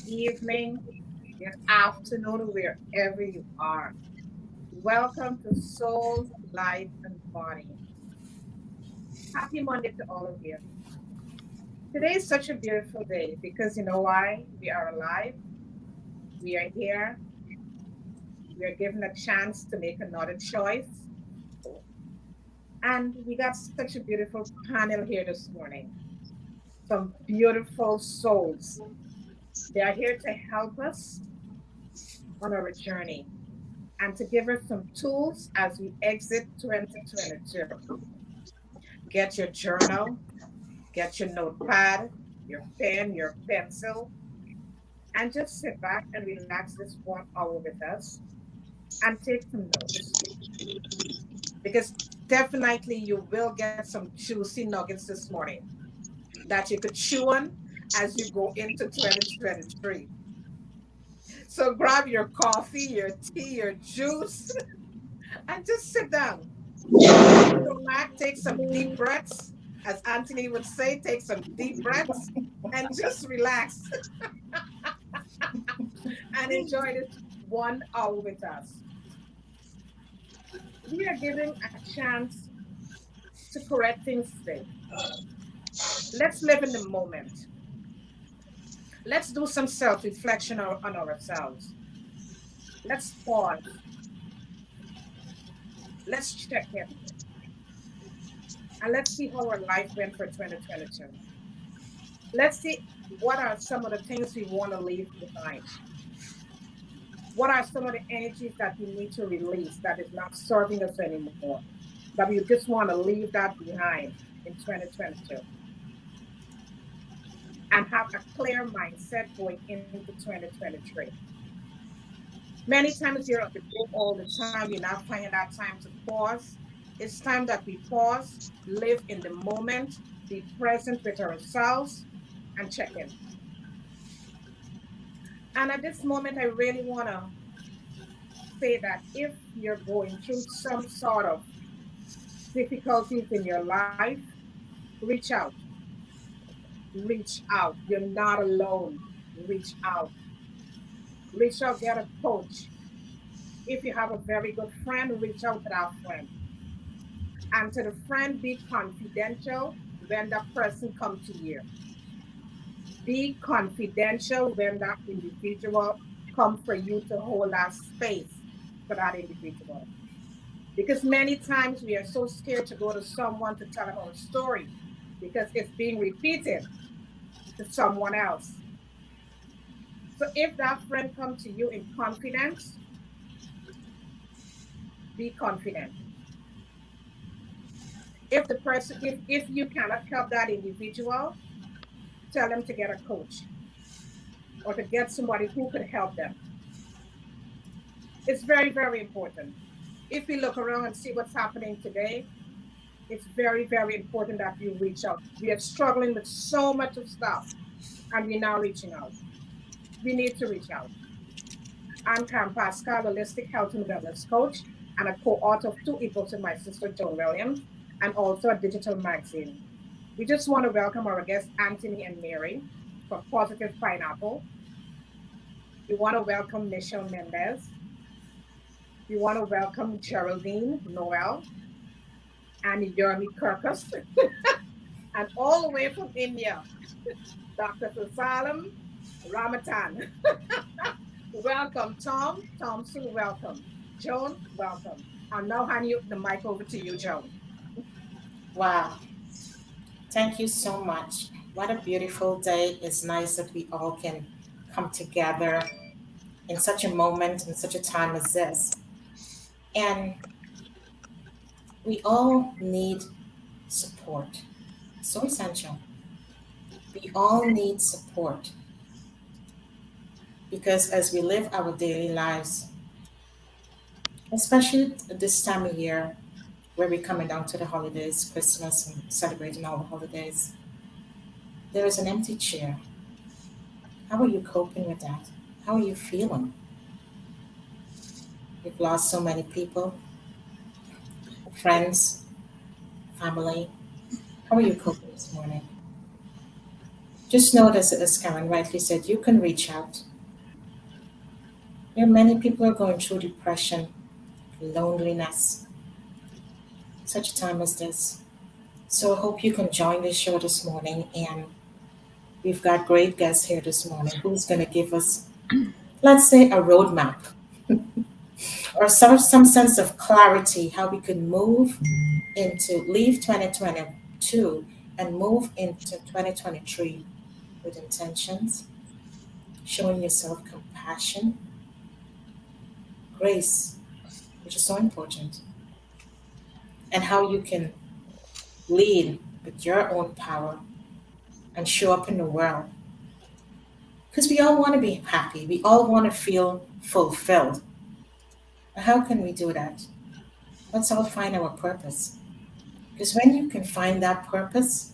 Evening, good afternoon, wherever you are. Welcome to Soul, Life, and Body. Happy Monday to all of you. Today is such a beautiful day because you know why? We are alive, we are here, we are given a chance to make another choice, and we got such a beautiful panel here this morning. Some beautiful souls. They are here to help us on our journey and to give us some tools as we exit 2022. Get your journal, get your notepad, your pen, your pencil, and just sit back and relax this 1 hour with us and take some notes. Because definitely you will get some juicy nuggets this morning that you could chew on as you go into 2023. So grab your coffee, your tea, your juice, and just sit down. Relax, take some deep breaths. As Anthony would say, take some deep breaths and just relax and enjoy this 1 hour with us. We are giving a chance to correct things today. Let's live in the moment. Let's do some self reflection on ourselves. Let's pause. Let's check in. And let's see how our life went for 2022. Let's see what are some of the things we want to leave behind. What are some of the energies that we need to release that is not serving us anymore? That we just want to leave that behind in 2022 and have a clear mindset going into 2023. Many times you're at the go all the time, you're not finding that time to pause. It's time that we pause, live in the moment, be present with ourselves, and check in. And at this moment, I really want to say that if you're going through some sort of difficulties in your life, reach out. Reach out. You're not alone. Reach out. Reach out, get a coach. If you have a very good friend, reach out to that friend. And to the friend, be confidential when that person comes to you. Be confidential when that individual come for you to hold that space for that individual. Because many times we are so scared to go to someone to tell our story because it's being repeated to someone else. So if that friend comes to you in confidence, be confident. If the person, if you cannot help that individual, tell them to get a coach or to get somebody who could help them. It's very, very important. If we look around and see what's happening today, it's very, very important that you reach out. We are struggling with so much of stuff, and we're now reaching out. We need to reach out. I'm Pascal, holistic health and wellness coach, and a co-author of two ebooks with my sister Joan Williams, and also a digital magazine. We just want to welcome our guests Anthony and Mary from Positive Pineapple. We want to welcome Michelle Mendez. We want to welcome Geraldine, Noel, and Yermi Kurkus, and all the way from India, Dr. Visalam, Ramanathan. Welcome, Tom. Tom Sue, welcome. Joan, welcome. I'll now hand you the mic over to you, Joan. Wow. Thank you so much. What a beautiful day. It's nice that we all can come together in such a moment, in such a time as this. And we all need support. So essential. We all need support because as we live our daily lives, especially this time of year where we're coming down to the holidays, Christmas, and celebrating all the holidays, there is an empty chair. How are you coping with that? How are you feeling? You've lost so many people, friends, family. How are you coping this morning? Just know that, as Karen rightly said, you can reach out. There are many people are going through depression, loneliness, such a time as this. So I hope you can join this show this morning. And we've got great guests here this morning who's going to give us, let's say, a roadmap or some sense of clarity how we can move into leave 2022 and move into 2023 with intentions, showing yourself compassion, grace, which is so important, and how you can lead with your own power and show up in the world. Because we all want to be happy, we all want to feel fulfilled. How can we do that? Let's all find our purpose. Because when you can find that purpose,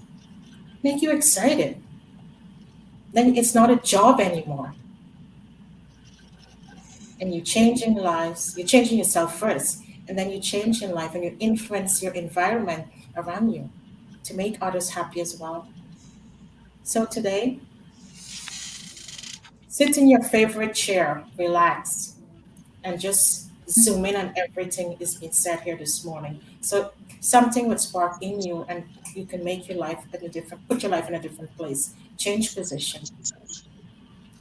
make you excited, then it's not a job anymore. And you're changing lives, you're changing yourself first, and then you change in life and you influence your environment around you to make others happy as well. So today, sit in your favorite chair, relax, and just zoom in on everything is being said here this morning. So something would spark in you and you can make your life in a different put your life in a different place, change position,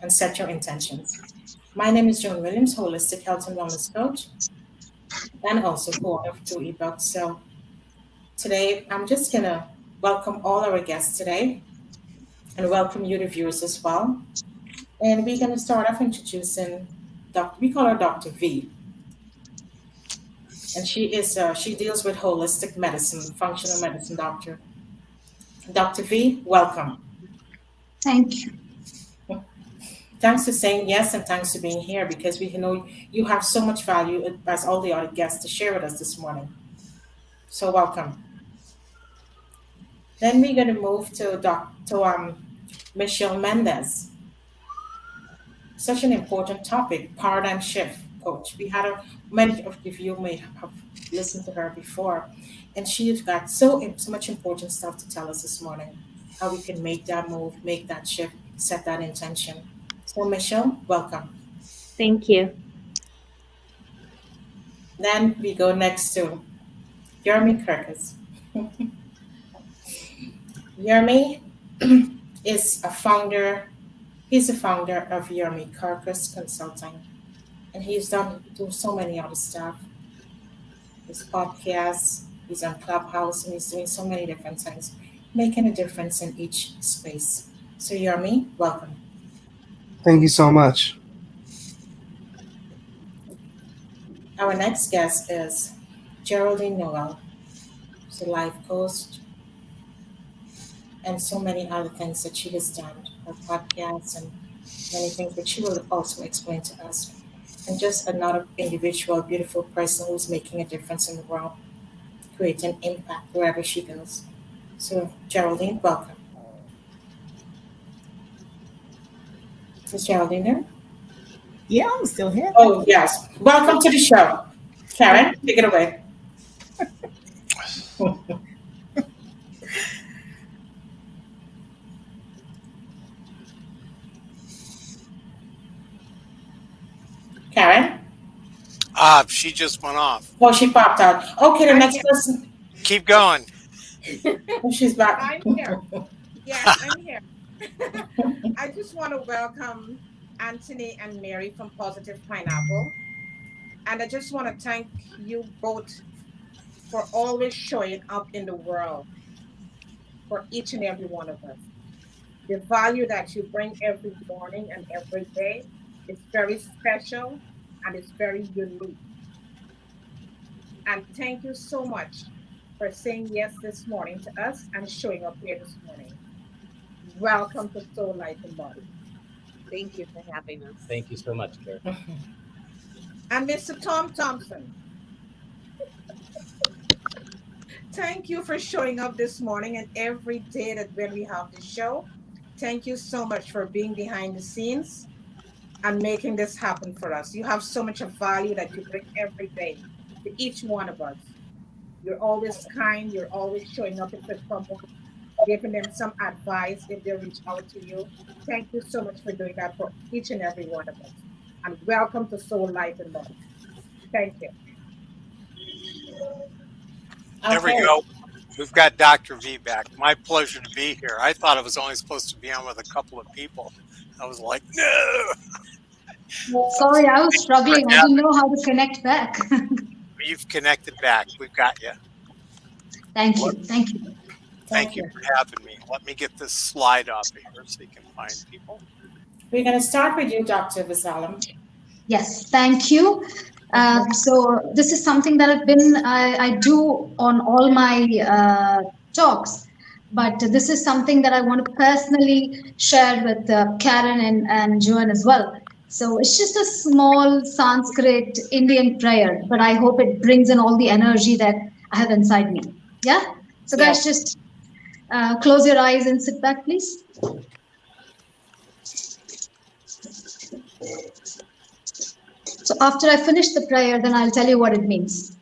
and set your intentions. My name is Joan Williams, holistic health and wellness coach, and also co-author of two ebooks. So today I'm just gonna welcome all our guests today and welcome you the viewers as well. And we're gonna start off introducing we call her Dr. V. And she deals with holistic medicine, functional medicine doctor. Dr. V, welcome. Thank you. Thanks for saying yes and thanks for being here because we know you have so much value as all the other guests to share with us this morning. So welcome. Then we're going to move to Michelle Mendez. Such an important topic, paradigm shift, coach. Many of you may have listened to her before, and she's got so much important stuff to tell us this morning. How we can make that move, make that shift, set that intention. So, Michelle, welcome. Thank you. Then we go next to Yermi Kurkus. Yermi is a founder. He's a founder of Yermi Kurkus Consulting, and he's done do so many other stuff. His podcasts, he's on Clubhouse, and he's doing so many different things, making a difference in each space. So, Yermi, welcome. Thank you so much. Our next guest is Geraldine Noel. She's a life coach and so many other things that she has done, her podcasts and many things that she will also explain to us. And just another individual, beautiful person who's making a difference in the world, creating impact wherever she goes. So, Geraldine, welcome. Is Geraldine there? Yeah, I'm still here. Oh, yes. Welcome to the show. Karen, take it away. Karen? She just went off. Oh, she popped out. Okay, the I'm next here. person. Keep going. Oh, she's back. I'm here. Yes, I'm here. I just want to welcome Anthony and Mary from Positive Pineapple. And I just want to thank you both for always showing up in the world for each and every one of us. The value that you bring every morning and every day is very special and it's very unique. And thank you so much for saying yes this morning to us and showing up here this morning. Welcome to Soul, Life, and Body. Thank you for having us. Thank you so much, Karen. And Mr. Tom Thompson, thank you for showing up this morning and every day that when we have the show. Thank you so much for being behind the scenes and making this happen for us. You have so much of value that you bring every day to each one of us. You're always kind. You're always showing up for someone, giving them some advice if they reach out to you. Thank you so much for doing that for each and every one of us. And welcome to Soul, Life, and Body. Thank you. There we go. We've got Dr. V back. My pleasure to be here. I thought I was only supposed to be on with a couple of people. I was like, no. Sorry, I was struggling. I didn't know how to connect back. You've connected back. We've got you. Thank you. Thank you. Thank you for having me. Let me get this slide up here so you can find people. We're going to start with you, Dr. Visalam. Yes, thank you. So this is something that I do on all my talks, but this is something that I want to personally share with Karen and Joan as well. So it's just a small Sanskrit Indian prayer, but I hope it brings in all the energy that I have inside me. Yeah? So guys, just close your eyes and sit back, please. So after I finish the prayer, then I'll tell you what it means.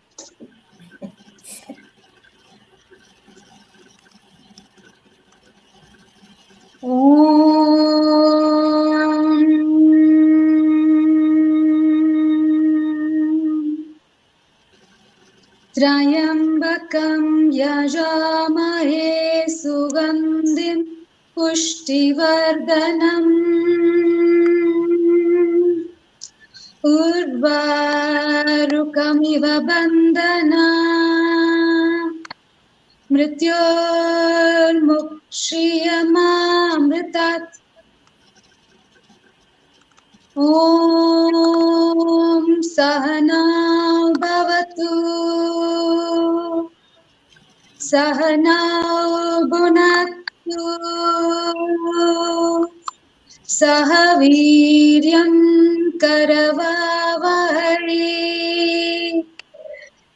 Trayambakam yajamahe sugandhim pushtivardhanam urvarukamiva bandhana mrityormukshiyamamritat Om Sahana Bhavatu Sahana Bhunaktu Sahaviryam Karavavahai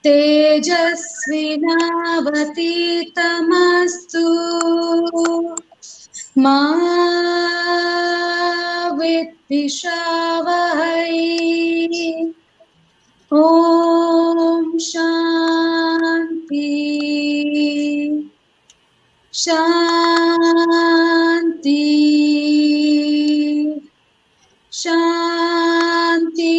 Tejasvinavaditamastu Ma Vidvishavahai Om Shanti Shanti Shanti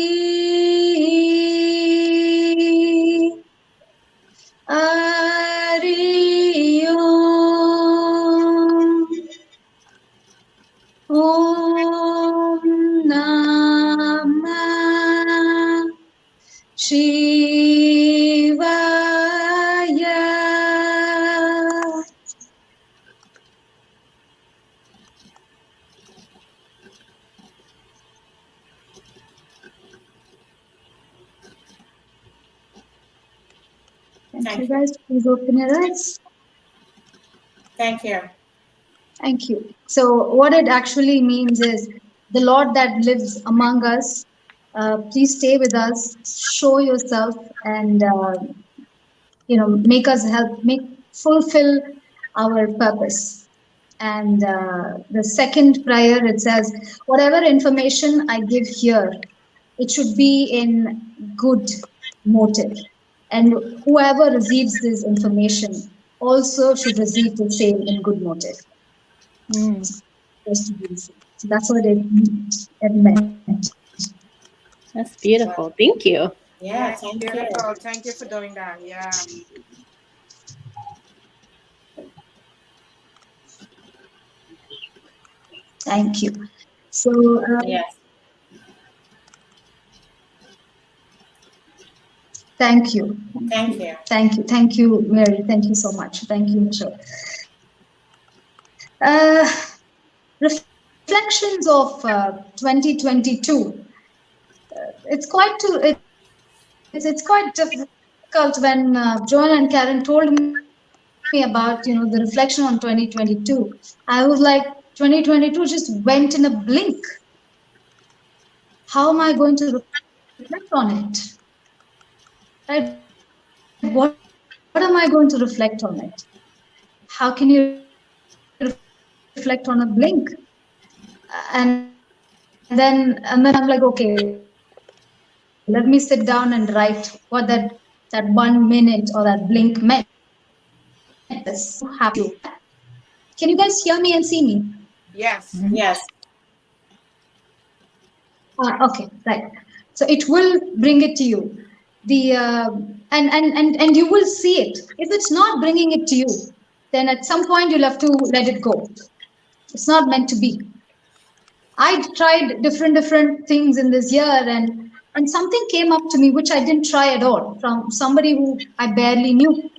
Hari Om Om Namah Shivaya. Thank you guys. Please open your eyes. Thank you. Thank you. So what it actually means is the Lord that lives among us, please stay with us, show yourself, and make us fulfill our purpose. And the second prayer, it says, whatever information I give here, it should be in good motive. And whoever receives this information also should receive the same in good motive. So that's what it meant. That's beautiful. Thank you. Yeah, thank you. Beautiful. Thank you for doing that. Yeah. Thank you. So Yes. thank you. Thank you. Thank you. Thank you, Mary. Thank you so much. Thank you, Michelle. Reflections of 2022. It's quite when Joan and Karen told me about, the reflection on 2022. I was like, 2022 just went in a blink. How am I going to reflect on it? Right? What am I going to reflect on it? How can you reflect on a blink? And then I'm like, okay, let me sit down and write what that 1 minute or that blink meant. Can you guys hear me and see me? Yes. Yes. Okay, right. So it will bring it to you. The and you will see it. If it's not bringing it to you, then at some point you'll have to let it go. It's not meant to be. I tried different things in this year, and something came up to me which I didn't try at all, from somebody who I barely knew.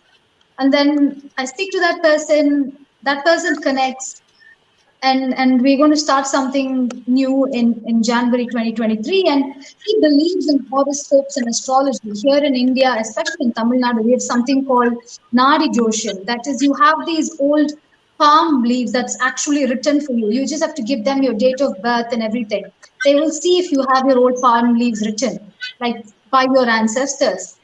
And then I speak to that person connects, and we're going to start something new in January 2023. And he believes in horoscopes and astrology. Here in India, especially in Tamil Nadu, we have something called Nadi Joshin. That is, you have these old palm leaves that's actually written for you. You just have to give them your date of birth and everything. They will see if you have your old palm leaves written, like by your ancestors.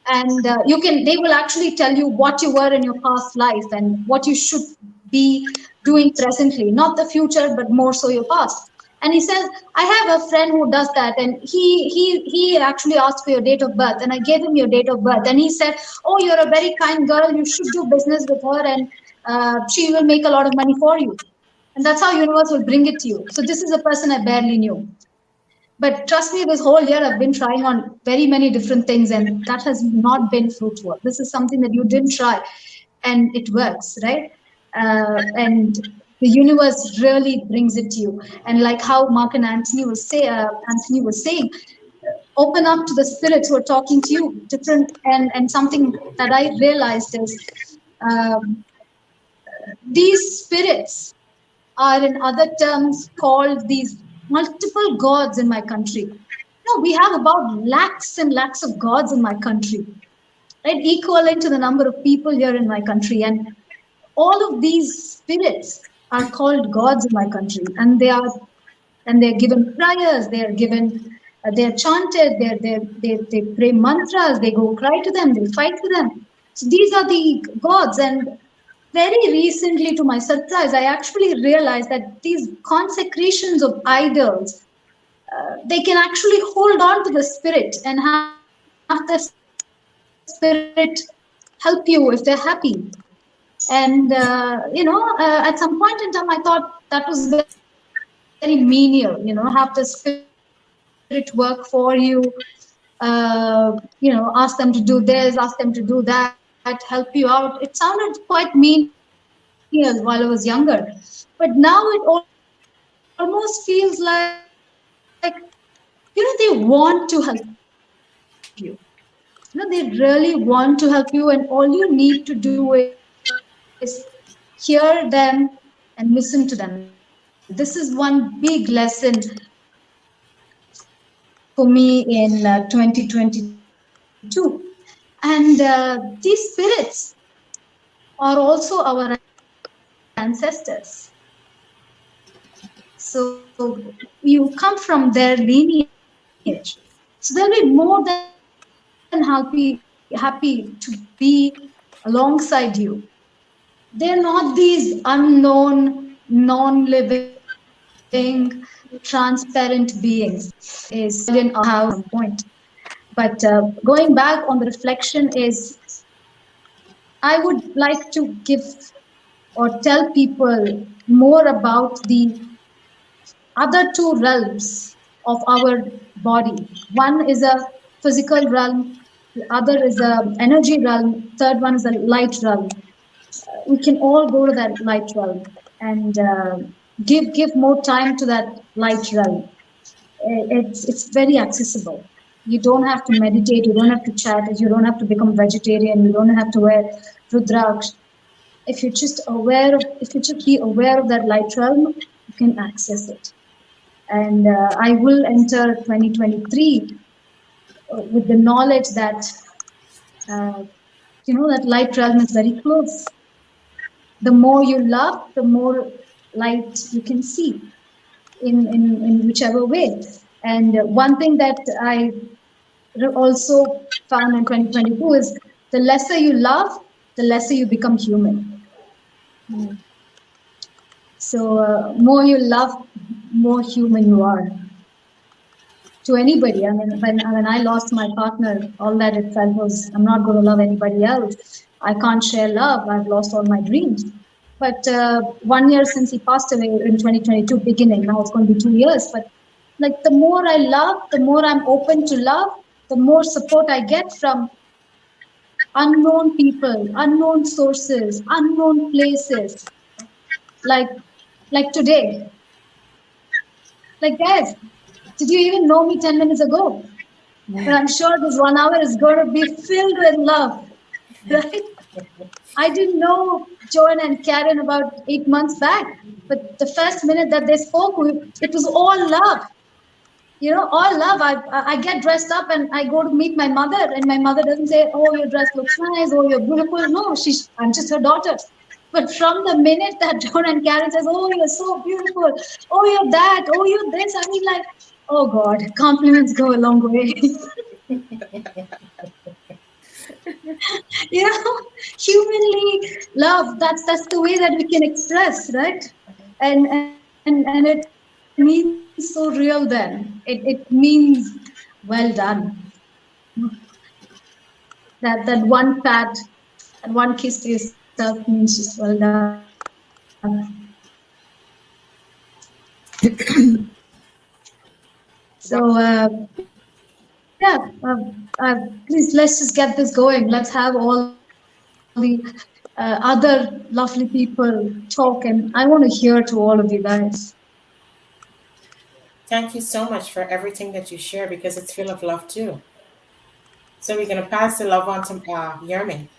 And they will actually tell you what you were in your past life and what you should be doing presently, not the future, but more so your past. And he says, I have a friend who does that, and he actually asked for your date of birth, and I gave him your date of birth, and he said, oh, you're a very kind girl, you should do business with her, and she will make a lot of money for you. And that's how universe will bring it to you. So this is a person I barely knew. But trust me, this whole year I've been trying on very many different things, and that has not been fruitful. This is something that you didn't try, and it works, right? And the universe really brings it to you. And like how Mark and Anthony was saying, open up to the spirits who are talking to you. Different, and something that I realized is these spirits are, in other terms, called these multiple gods in my country. We have about lakhs and lakhs of gods in my country, right? Equivalent to the number of people here in my country. And all of these spirits are called gods in my country, and they're given prayers, they're given, they're chanted, they pray mantras, they go cry to them, they fight for them. So these are the gods. And very recently, to my surprise, I actually realized that these consecrations of idols, they can actually hold on to the spirit and have the spirit help you if they're happy. And, at some point in time, I thought that was very menial, have the spirit work for you, ask them to do this, ask them to do that, help you out. It sounded quite menial while I was younger. But now it almost feels like, they want to help you. They really want to help you, and all you need to do is hear them and listen to them. This is one big lesson for me in 2022. And these spirits are also our ancestors. So you come from their lineage. So they'll be more than happy to be alongside you. They're not these unknown, non-living, transparent beings, is in our point. But going back on the reflection is, I would like to give or tell people more about the other two realms of our body. One is a physical realm, the other is an energy realm, third one is a light realm. We can all go to that light realm and give more time to that light realm. It's very accessible. You don't have to meditate, you don't have to chat, you don't have to become vegetarian, you don't have to wear rudraksh. If you just be aware of that light realm, you can access it. And I will enter 2023 with the knowledge that uh, that light realm is very close. The more you love, the more light you can see in whichever way. And one thing that I also found in 2022 is the lesser you love, the lesser you become human. So more you love, more human you are to anybody. I mean, when I lost my partner, all that it felt was, I'm not going to love anybody else. I can't share love. I've lost all my dreams. But 1 year since he passed away in 2022 beginning, now it's going to be 2 years. But like the more I love, the more I'm open to love, the more support I get from unknown people, unknown sources, unknown places. Like today. Like guys, did you even know me 10 minutes ago? But I'm sure this 1 hour is going to be filled with love, right? I didn't know Joan and Karen about 8 months back, but the first minute that they spoke, it was all love. All love. I get dressed up and I go to meet my mother, and my mother doesn't say, "Oh, your dress looks nice," "Oh, you're beautiful." No, I'm just her daughter. But from the minute that Joan and Karen says, "Oh, you're so beautiful," "Oh, you're that," "Oh, you're this," I mean, like, oh God, compliments go a long way. Humanly love, that's the way that we can express, right? And it means so real then. It means well done. That one pat and one kiss to yourself means just well done. So please, let's just get this going. Let's have all the other lovely people talk, and I want to hear to all of you guys. Thank you so much for everything that you share, because it's full of love too. So we're going to pass the love on to Yermi.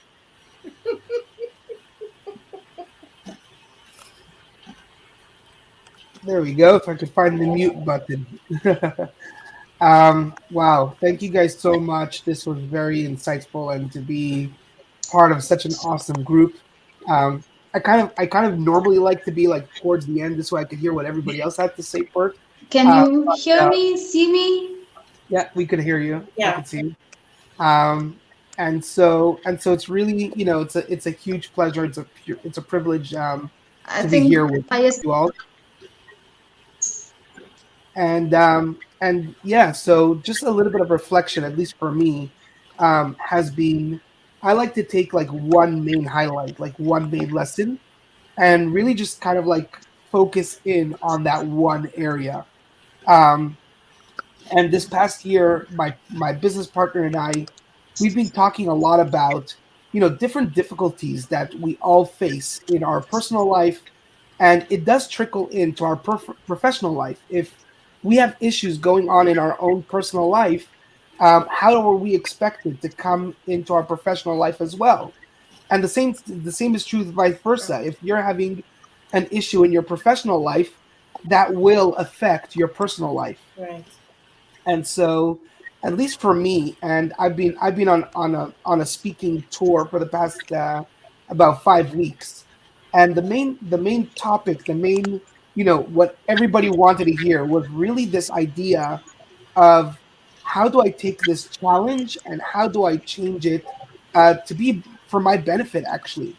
There we go. If I could find the mute button. Wow. Thank you guys so much. This was very insightful, and to be part of such an awesome group. I kind of normally like to be like towards the end, just so I could hear what everybody else had to say first. Can you hear me, see me? Yeah, we could hear you. Yeah. I could see you. And so it's really, it's a huge pleasure. It's a privilege to be here with you all. And yeah, so just a little bit of reflection, at least for me, has been, I like to take like one main highlight, like one main lesson, and really just kind of like focus in on that one area. And this past year, my business partner and I, we've been talking a lot about, different difficulties that we all face in our personal life, and it does trickle into our professional life. If we have issues going on in our own personal life, how are we expected to come into our professional life as well? And the same is true vice versa. If you're having an issue in your professional life, that will affect your personal life. Right. And so, at least for me, and I've been on a speaking tour for the past about 5 weeks, and the main topic, what everybody wanted to hear was really this idea of how do I take this challenge and how do I change it to be for my benefit, actually.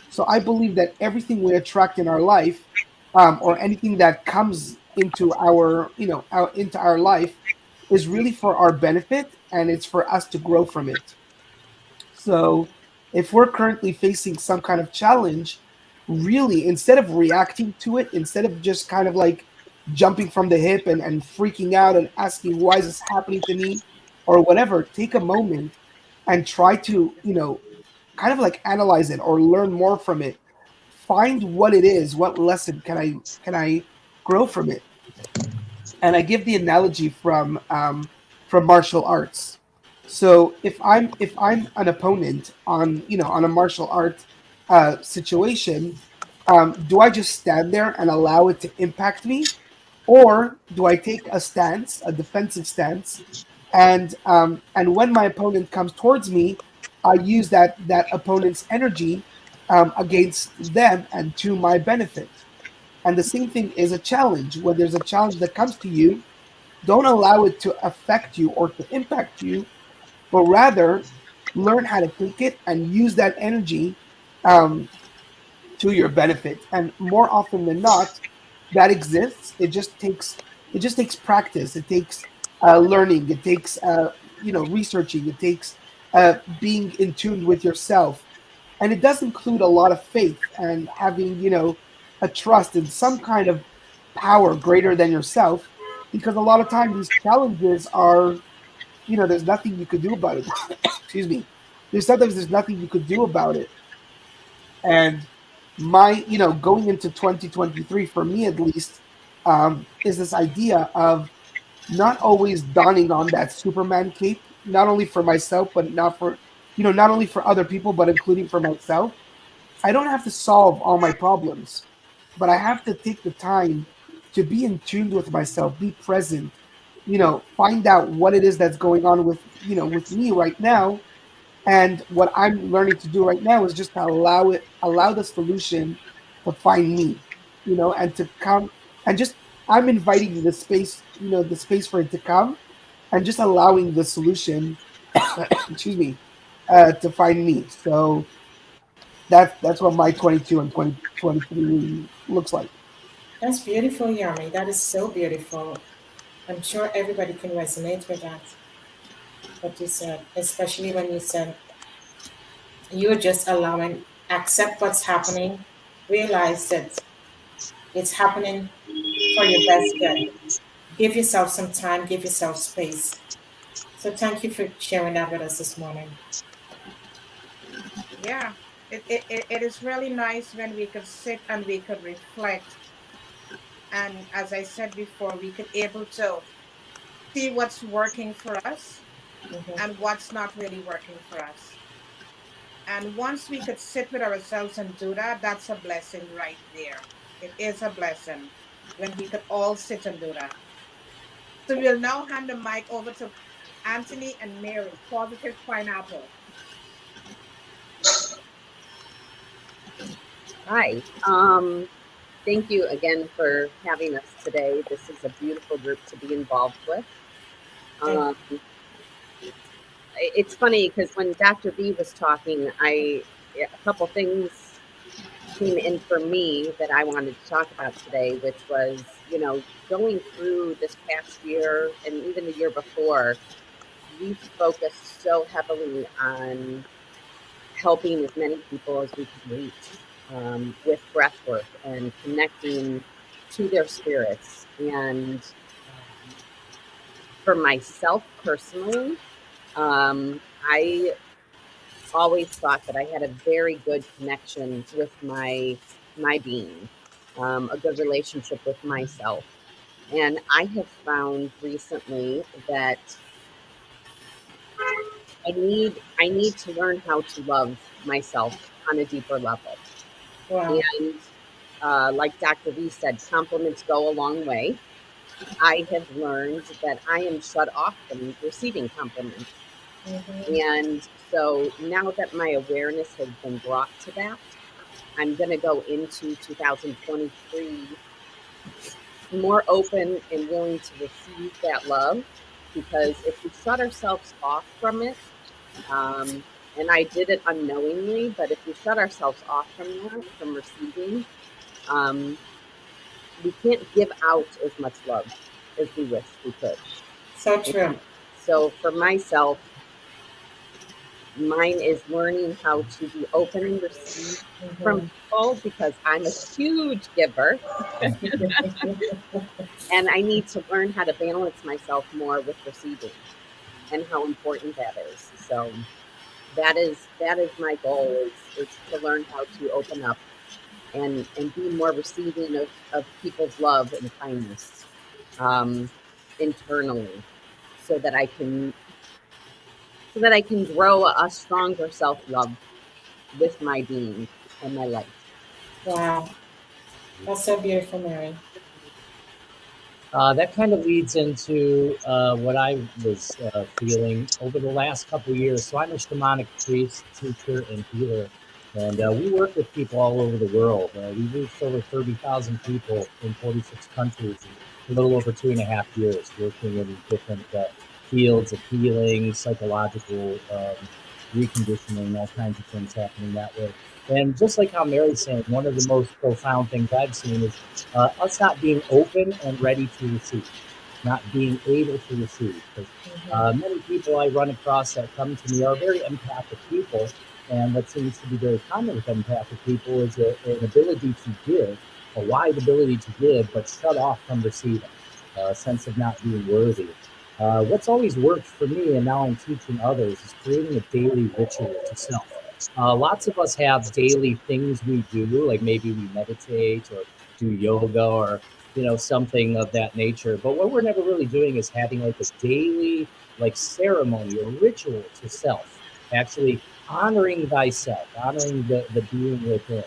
So I believe that everything we attract in our life, or anything that comes into our life, is really for our benefit, and it's for us to grow from it. So if we're currently facing some kind of challenge, really, instead of reacting to it, instead of just kind of like jumping from the hip and freaking out and asking, why is this happening to me, or whatever, take a moment and try to, kind of like analyze it or learn more from it. Find what it is, what lesson can I grow from it. And I give the analogy from martial arts. So if I'm an opponent on a martial art situation, do I just stand there and allow it to impact me, or do I take a stance, a defensive stance, and when my opponent comes towards me, I use that opponent's energy against them and to my benefit. And the same thing is a challenge. When there's a challenge that comes to you, don't allow it to affect you or to impact you, but rather learn how to take it and use that energy um, to your benefit. And more often than not, that exists. It just takes practice. It takes learning. It takes researching. It takes being in tune with yourself, and it does include a lot of faith and having a trust in some kind of power greater than yourself. Because a lot of times these challenges are, there's nothing you could do about it. Excuse me. There's nothing you could do about it. And going into 2023, for me at least, is this idea of not always donning on that Superman cape, not only for myself, but not only for other people, but including for myself. I don't have to solve all my problems, but I have to take the time to be in tune with myself, be present, find out what it is that's going on with me right now. And what I'm learning to do right now is just to allow the solution to find me, and to come and just I'm inviting the space for it to come, and just allowing the solution, excuse me, to find me. So that's what my 22 and 2023 looks like. That's beautiful, Yermi. That is so beautiful. I'm sure everybody can resonate with that, what you said, especially when you said you're just allowing, accept what's happening, realize that it's happening for your best good. Give yourself some time, give yourself space. So thank you for sharing that with us this morning. Yeah, it is really nice when we could sit and we could reflect. And as I said before, we could able to see what's working for us Mhm. and what's not really working for us. And once we could sit with ourselves and do that, that's a blessing right there. It is a blessing when we could all sit and do that. So we'll now hand the mic over to Anthony and Mary, Positive Pineapple. Hi. Thank you again for having us today. This is a beautiful group to be involved with. Thank Um, it's funny because when Dr. B was talking, a couple things came in for me that I wanted to talk about today, which was, going through this past year and even the year before, we've focused so heavily on helping as many people as we could reach with breathwork and connecting to their spirits. And for myself personally, I always thought that I had a very good connection with my being, a good relationship with myself. And I have found recently that I need to learn how to love myself on a deeper level. Wow. And like Dr. V said, compliments go a long way. I have learned that I am shut off from receiving compliments. Mhm. And so now that my awareness has been brought to that, I'm going to go into 2023 more open and willing to receive that love. Because if we shut ourselves off from it, and I did it unknowingly, but if we shut ourselves off from that, from receiving, um, we can't give out as much love as we wish we could. So true. And so for myself, mine is learning how to be open and receive from Mhm. people because I'm a huge giver and I need to learn how to balance myself more with receiving and how important that is. So that is my goal is to learn how to open up and be more receiving of people's love and kindness internally so that I can grow a stronger self-love with my being and my life. Wow. That's so beautiful, Mary. That kind of leads into what I was feeling over the last couple of years. So I'm a shamanic priest, teacher, and healer, and we work with people all over the world. We've reached over 30,000 people in 46 countries in a little over 2.5 years, working in different fields of healing, psychological reconditioning, all kinds of things happening that way. And just like how Mary's saying, one of the most profound things I've seen is us not being open and ready to receive, not being able to receive. Because many people I run across that come to me are very empathic people. And what seems to be very common with empathic people is an ability to give, a wide ability to give, but shut off from receiving, a sense of not being worthy. What's always worked for me, and now I'm teaching others, is creating a daily ritual to self. Lots of us have daily things we do, like maybe we meditate or do yoga or something of that nature. But what we're never really doing is having like a daily like ceremony or ritual to self, actually honoring thyself, honoring the being within.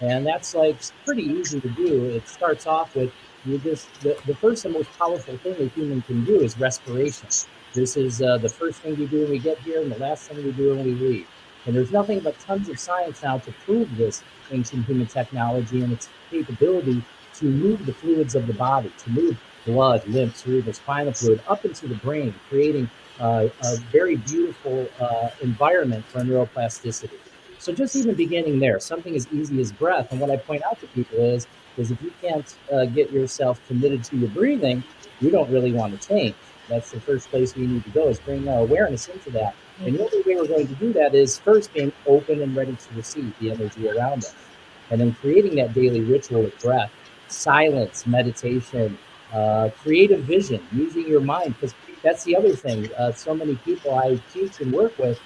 And that's like pretty easy to do. It starts off with the first and most powerful thing a human can do is respiration. This is the first thing we do when we get here and the last thing we do when we leave. And there's nothing but tons of science now to prove this ancient human technology and its capability to move the fluids of the body, to move blood, lymph, cerebral spinal fluid up into the brain, creating a very beautiful environment for neuroplasticity. So just even beginning there, something as easy as breath. And what I point out to people is if you can't get yourself committed to your breathing, you don't really want to change. That's the first place we need to go, is bring our awareness into that. And the only way we're going to do that is first being open and ready to receive the energy around us. And then creating that daily ritual of breath, silence, meditation, creative vision, using your mind. Because that's the other thing. So many people I teach and work with,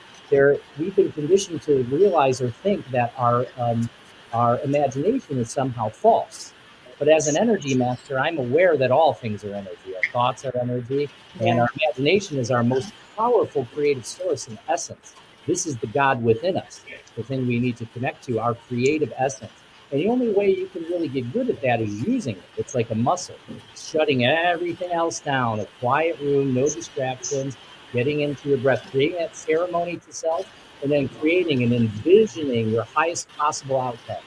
we've been conditioned to realize or think that our imagination is somehow false. But as an energy master, I'm aware that all things are energy. Our thoughts are energy, and our imagination is our most powerful creative source in essence. This is the God within us, the thing we need to connect to, our creative essence. And the only way you can really get good at that is using it. It's like a muscle, shutting everything else down, a quiet room, no distractions, getting into your breath, creating that ceremony to self, and then creating and envisioning your highest possible outcome.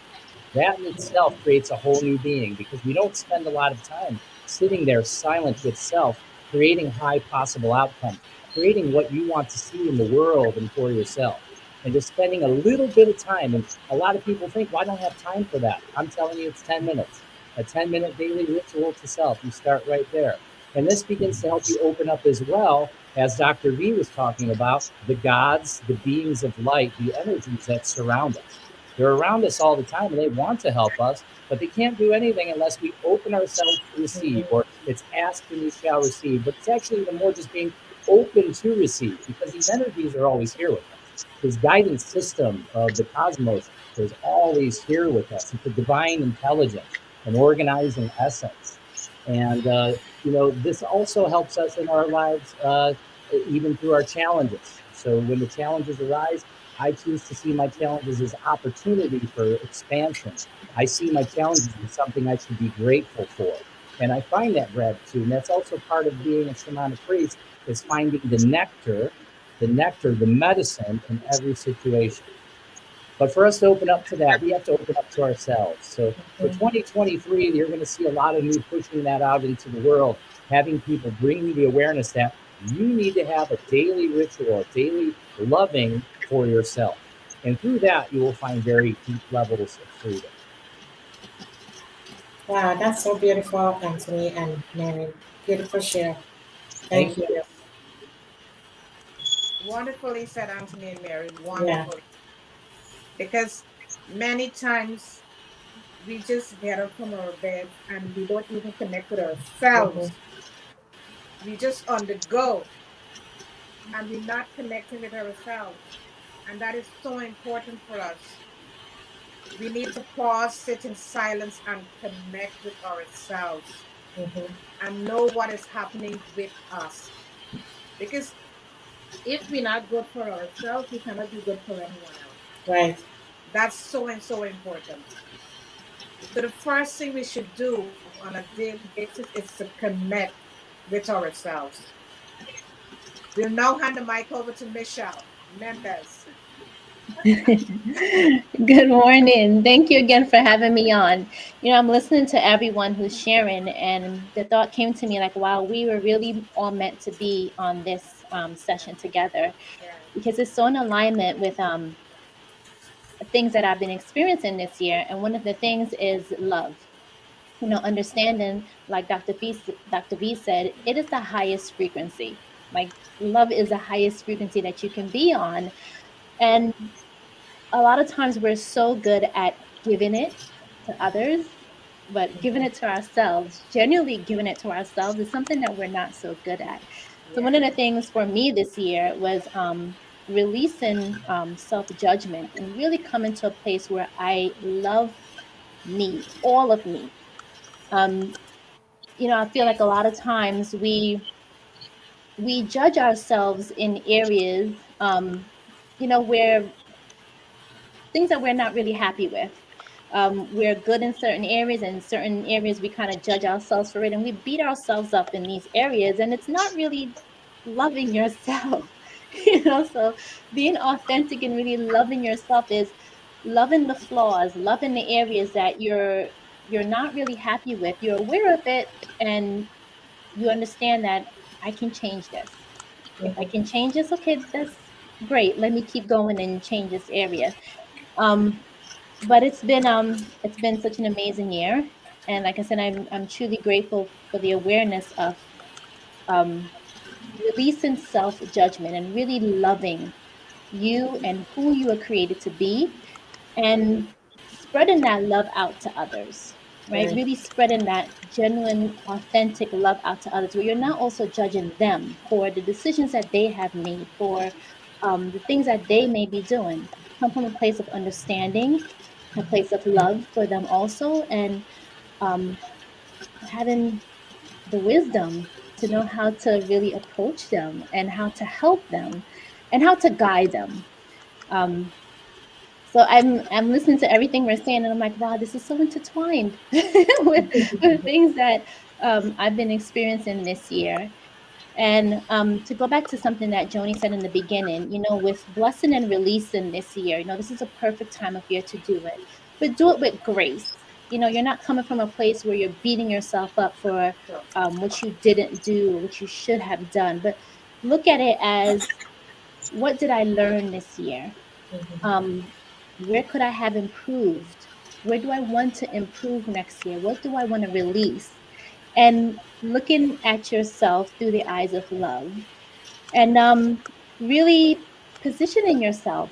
That in itself creates a whole new being, because we don't spend a lot of time sitting there silent with self, creating high possible outcomes, creating what you want to see in the world and for yourself, and just spending a little bit of time. And a lot of people think, well, I don't have time for that. I'm telling you, it's 10 minutes, a 10-minute daily ritual to self. You start right there. And this begins to help you open up as well, as Dr. V was talking about, the gods, the beings of light, the energies that surround us. They're around us all the time and they want to help us, but they can't do anything unless we open ourselves to receive, or it's asked and you shall receive. But it's actually even more just being open to receive, because these energies are always here with us. This guidance system of the cosmos is always here with us. It's a divine intelligence, an organizing essence. And, this also helps us in our lives, even through our challenges. So when the challenges arise, I choose to see my challenges as opportunity for expansion. I see my challenges as something I should be grateful for. And I find that gratitude. And that's also part of being a shamanic priest, is finding the nectar, the medicine in every situation. But for us to open up to that, we have to open up to ourselves. So for 2023, you're going to see a lot of me pushing that out into the world, having people bring you the awareness that you need to have a daily ritual, a daily loving for yourself. And through that, you will find very deep levels of freedom. Wow, that's so beautiful, Anthony and Mary. Beautiful share. Thank you. Wonderfully said, Anthony and Mary. Wonderfully. Because many times we just get up from our beds and we don't even connect with ourselves. We just on the go and we're not connecting with ourselves. And that is so important for us. We need to pause, sit in silence, and connect with ourselves and know what is happening with us. Because if we're not good for ourselves, we cannot be good for anyone else. Right. That's so and so important. So the first thing we should do on a daily basis is to connect with ourselves. We'll now hand the mic over to Michelle Mendez. Good morning. Thank you again for having me on. I'm listening to everyone who's sharing, and the thought came to me like, wow, we were really all meant to be on this session together Yeah. because it's so in alignment with things that I've been experiencing this year. And one of the things is love. Understanding, like Dr. V said, it is the highest frequency. Like love is the highest frequency that you can be on. And a lot of times we're so good at giving it to others, but giving it to ourselves, genuinely giving it to ourselves, is something that we're not so good at. So one of the things for me this year was releasing self-judgment and really coming to a place where I love me, all of me. I feel like a lot of times we judge ourselves in areas, where things that we're not really happy with. We're good in certain areas, and certain areas we kind of judge ourselves for it, and we beat ourselves up in these areas, and it's not really loving yourself. So being authentic and really loving yourself is loving the flaws, loving the areas that you're not really happy with. You're aware of it, and you understand that I can change this. If I can change this, okay, that's great. Let me keep going and change this area. But it's been such an amazing year, and like I said, I'm truly grateful for the awareness of um, releasing self judgment and really loving you and who you are created to be, and spreading that love out to others, right? Really spreading that genuine, authentic love out to others, where you're not also judging them for the decisions that they have made, for the things that they may be doing. Come from a place of understanding, a place of love for them also, and um, having the wisdom to know how to really approach them and how to help them and how to guide them. Um, so I'm listening to everything we're saying, and I'm like, wow, this is so intertwined with things that I've been experiencing this year. And to go back to something that Joni said in the beginning, with blessing and releasing this year, this is a perfect time of year to do it, but do it with grace. You're not coming from a place where you're beating yourself up for what you didn't do, what you should have done, but look at it as, what did I learn this year? Where could I have improved? Where do I want to improve next year? What do I want to release? And looking at yourself through the eyes of love, and really positioning yourself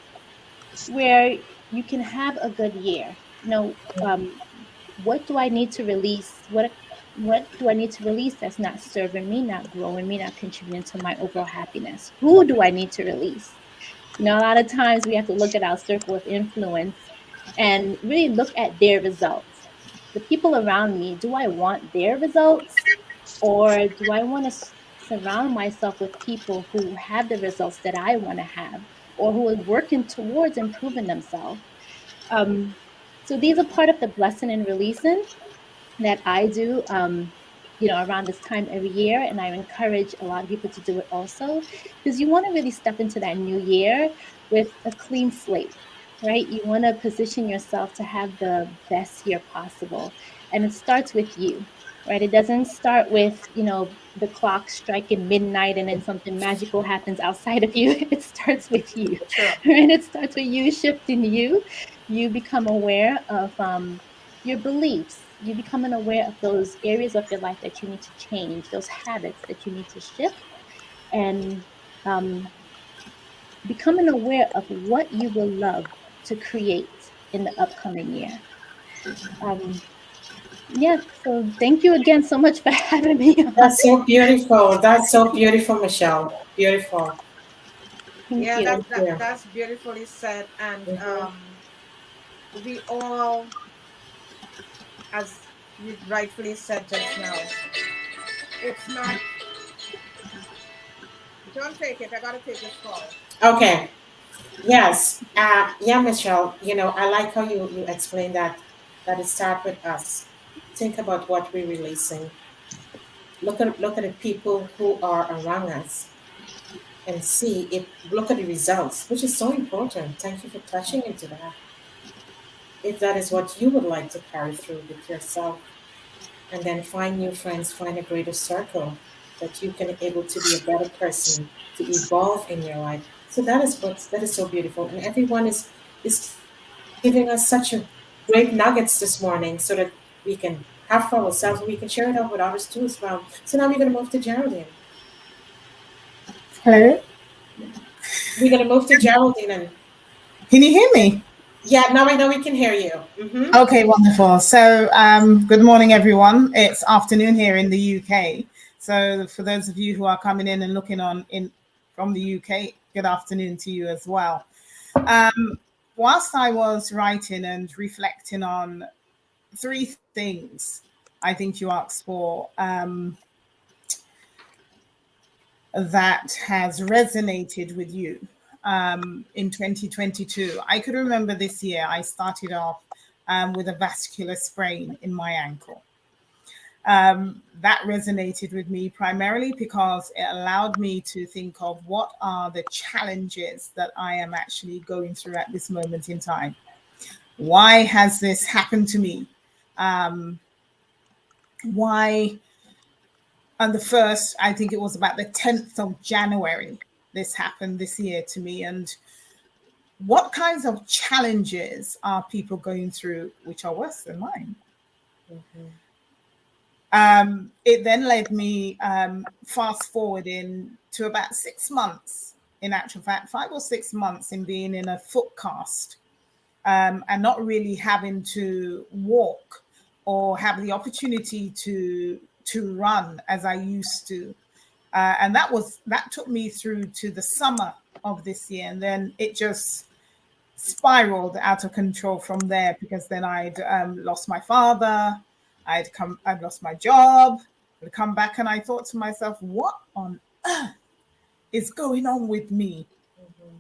where you can have a good year. What do I need to release? What do I need to release that's not serving me, not growing me, not contributing to my overall happiness? Who do I need to release? A lot of times we have to look at our circle of influence and really look at their results. The people around me, do I want their results? Or do I want to surround myself with people who have the results that I want to have, or who are working towards improving themselves? So these are part of the blessing and releasing that I do, around this time every year. And I encourage a lot of people to do it also, because you want to really step into that new year with a clean slate, right? You want to position yourself to have the best year possible. And it starts with you, right? It doesn't start with, the clock striking midnight and then something magical happens outside of you. It starts with you, right? It starts with you shifting you. You become aware of your beliefs. You becoming aware of those areas of your life that you need to change, those habits that you need to shift, and becoming aware of what you will love to create in the upcoming year. So thank you again so much for having me on. That's so beautiful. That's so beautiful, Michelle. Beautiful. Thank Yeah, you. that's beautifully said. And we all, as you rightfully said just now, it's not. Don't take it. I gotta take this call. Okay. Yes. Yeah, Michelle. I like how you explained that it starts with us. think about what we're releasing. Look at the people who are around us and see if look at the results, which is so important. Thank you for touching into that. If that is what you would like to carry through with yourself, and then find new friends, find a greater circle that you can able to be a better person, to evolve in your life. So that is so beautiful. And everyone is giving us such a great nuggets this morning so that we can have for ourselves, we can share it out with others too as well. So now we're gonna move to Geraldine. Hello? We're gonna move to Geraldine and Can you hear me? yeah, now I know we can hear you. Mm-hmm. Okay, wonderful. So, good morning, everyone. It's afternoon here in the UK. So, for those of you who are coming in and looking on in from the UK, good afternoon to you as well. Whilst I was writing and reflecting on three things, I think you asked for that has resonated with you. In 2022. I could remember this year I started off with a vascular sprain in my ankle. That resonated with me primarily because it allowed me to think of what are the challenges that I am actually going through at this moment in time. Why has this happened to me? Why on the first, I think it was about the 10th of January, this happened this year to me, and what kinds of challenges are people going through which are worse than mine? Mm-hmm. It then led me fast forwarding to about 6 months, in actual fact, 5 or 6 months in being in a foot cast and not really having to walk or have the opportunity to run as I used to. And that took me through to the summer of this year. And then it just spiraled out of control from there, because then I'd lost my father, I'd lost my job, I'd come back, and I thought to myself, what on earth is going on with me? Mm-hmm.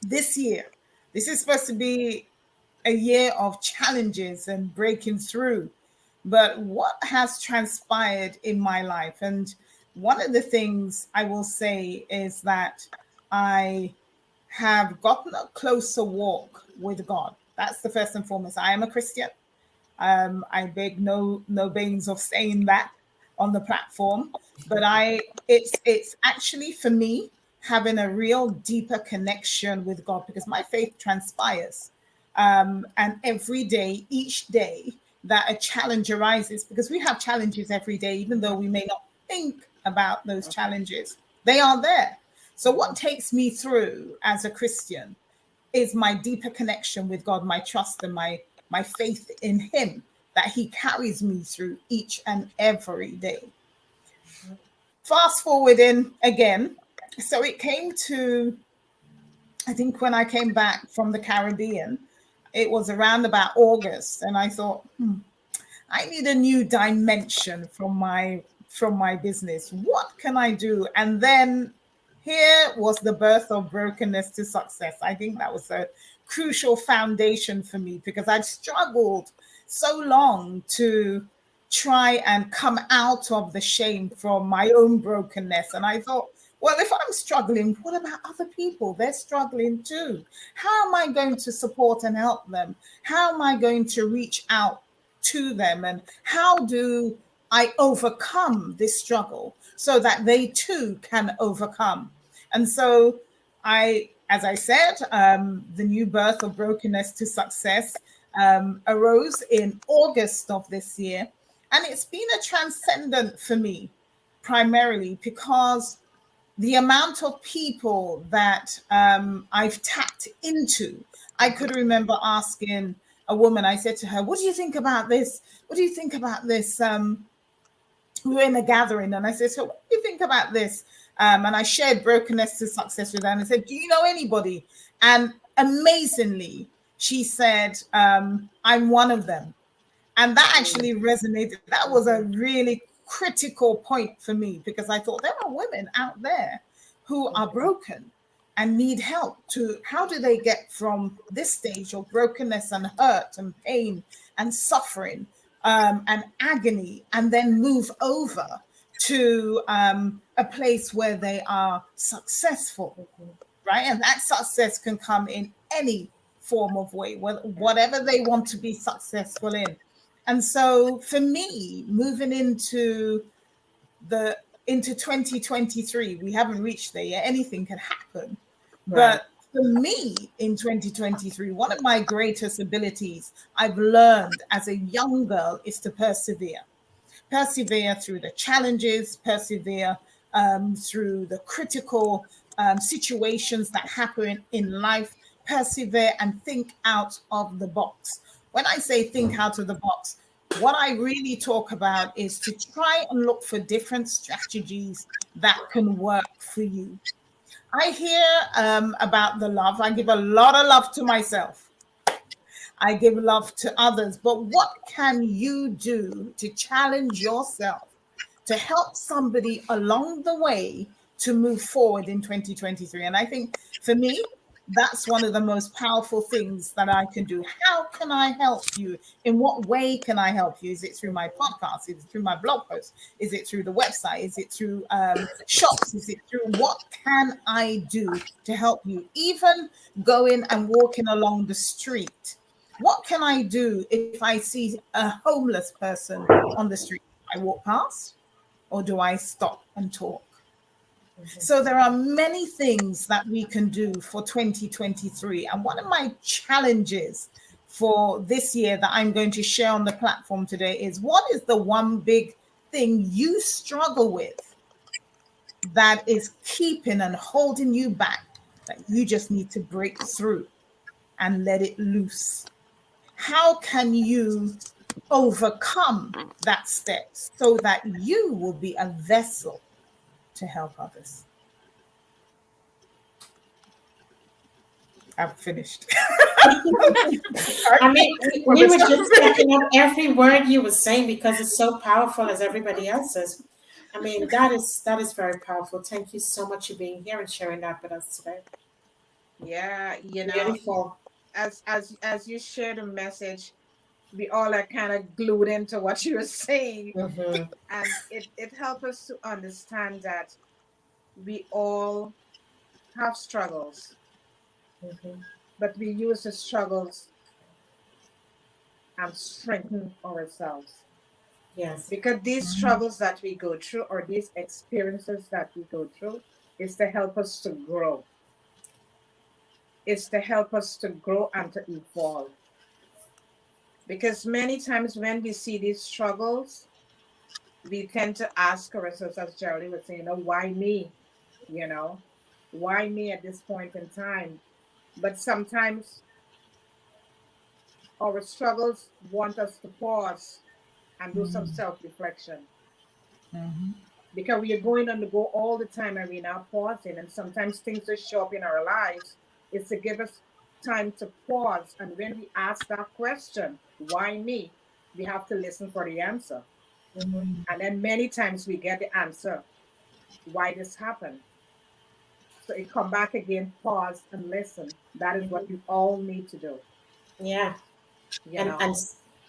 This year? This is supposed to be a year of challenges and breaking through. But what has transpired in my life? And one of the things I will say is that I have gotten a closer walk with God. That's the first and foremost. I am a Christian. I beg no banes of saying that on the platform, but it's actually for me having a real deeper connection with God, because my faith transpires, and every day, each day that a challenge arises, because we have challenges every day, even though we may not think about those challenges, they are there. So what takes me through as a Christian is my deeper connection with God, my trust and my faith in him, that he carries me through each and every day. Fast forwarding again. So it came to, I think when I came back from the Caribbean, it was around about August, and I thought, I need a new dimension from my business. What can I do? And then here was the birth of Brokenness to Success. I think that was a crucial foundation for me, because I'd struggled so long to try and come out of the shame from my own brokenness. And I thought, well, if I'm struggling, what about other people? They're struggling too. How am I going to support and help them? How am I going to reach out to them? And how do I overcome this struggle so that they too can overcome? And so as I said, the new birth of Brokenness to Success arose in August of this year. And it's been a transcendent for me, primarily because the amount of people that I've tapped into. I could remember asking a woman, I said to her, what do you think about this? What do you think about this? We were in a gathering, and I said, so what do you think about this? And I shared Brokenness to Success with her, and I said, do you know anybody? And amazingly, she said, I'm one of them. And that actually resonated. That was a really critical point for me, because I thought there are women out there who are broken and need help. How do they get from this stage of brokenness and hurt and pain and suffering and agony, and then move over to a place where they are successful, right? And that success can come in any form of way, whatever they want to be successful in. And so for me, moving into 2023, we haven't reached there yet. Anything can happen. Right. But for me in 2023, one of my greatest abilities I've learned as a young girl is to persevere. Persevere through the challenges, persevere through the critical situations that happen in life, persevere and think out of the box. When I say think out of the box, what I really talk about is to try and look for different strategies that can work for you. I hear about the love. I give a lot of love to myself. I give love to others. But what can you do to challenge yourself, to help somebody along the way to move forward in 2023? And I think for me, that's one of the most powerful things that I can do. How can I help you? In what way can I help you? Is it through my podcast? Is it through my blog post? Is it through the website? Is it through shops? Is it through what can I do to help you? Even going and walking along the street. What can I do if I see a homeless person on the street? I walk past, or do I stop and talk? So there are many things that we can do for 2023. And one of my challenges for this year that I'm going to share on the platform today is, what is the one big thing you struggle with that is keeping and holding you back, that you just need to break through and let it loose? How can you overcome that step so that you will be a vessel to help others? I've finished. I mean, we were just picking up every word you were saying because it's so powerful as everybody else's. I mean, that is very powerful. Thank you so much for being here and sharing that with us today. Yeah, Beautiful. As you shared a message, we all are kind of glued into what you were saying. Mm-hmm. And it helped us to understand that we all have struggles, Mm-hmm. but we use the struggles and strengthen ourselves. Yes. Because these struggles that we go through, or these experiences that we go through, is to help us to grow. It's to help us to grow and to evolve. Because many times when we see these struggles, we tend to ask ourselves, as Geraldine was saying, why me? Why me at this point in time? But sometimes our struggles want us to pause and do some self-reflection. Because we are going on the go all the time and we're not pausing. And sometimes things that show up in our lives is to give us time to pause. And when we ask that question, why me? We have to listen for the answer. Mm-hmm. And then many times we get the answer, why this happened. So it come back again, pause and listen. That is what we all need to do. Yeah. You And know?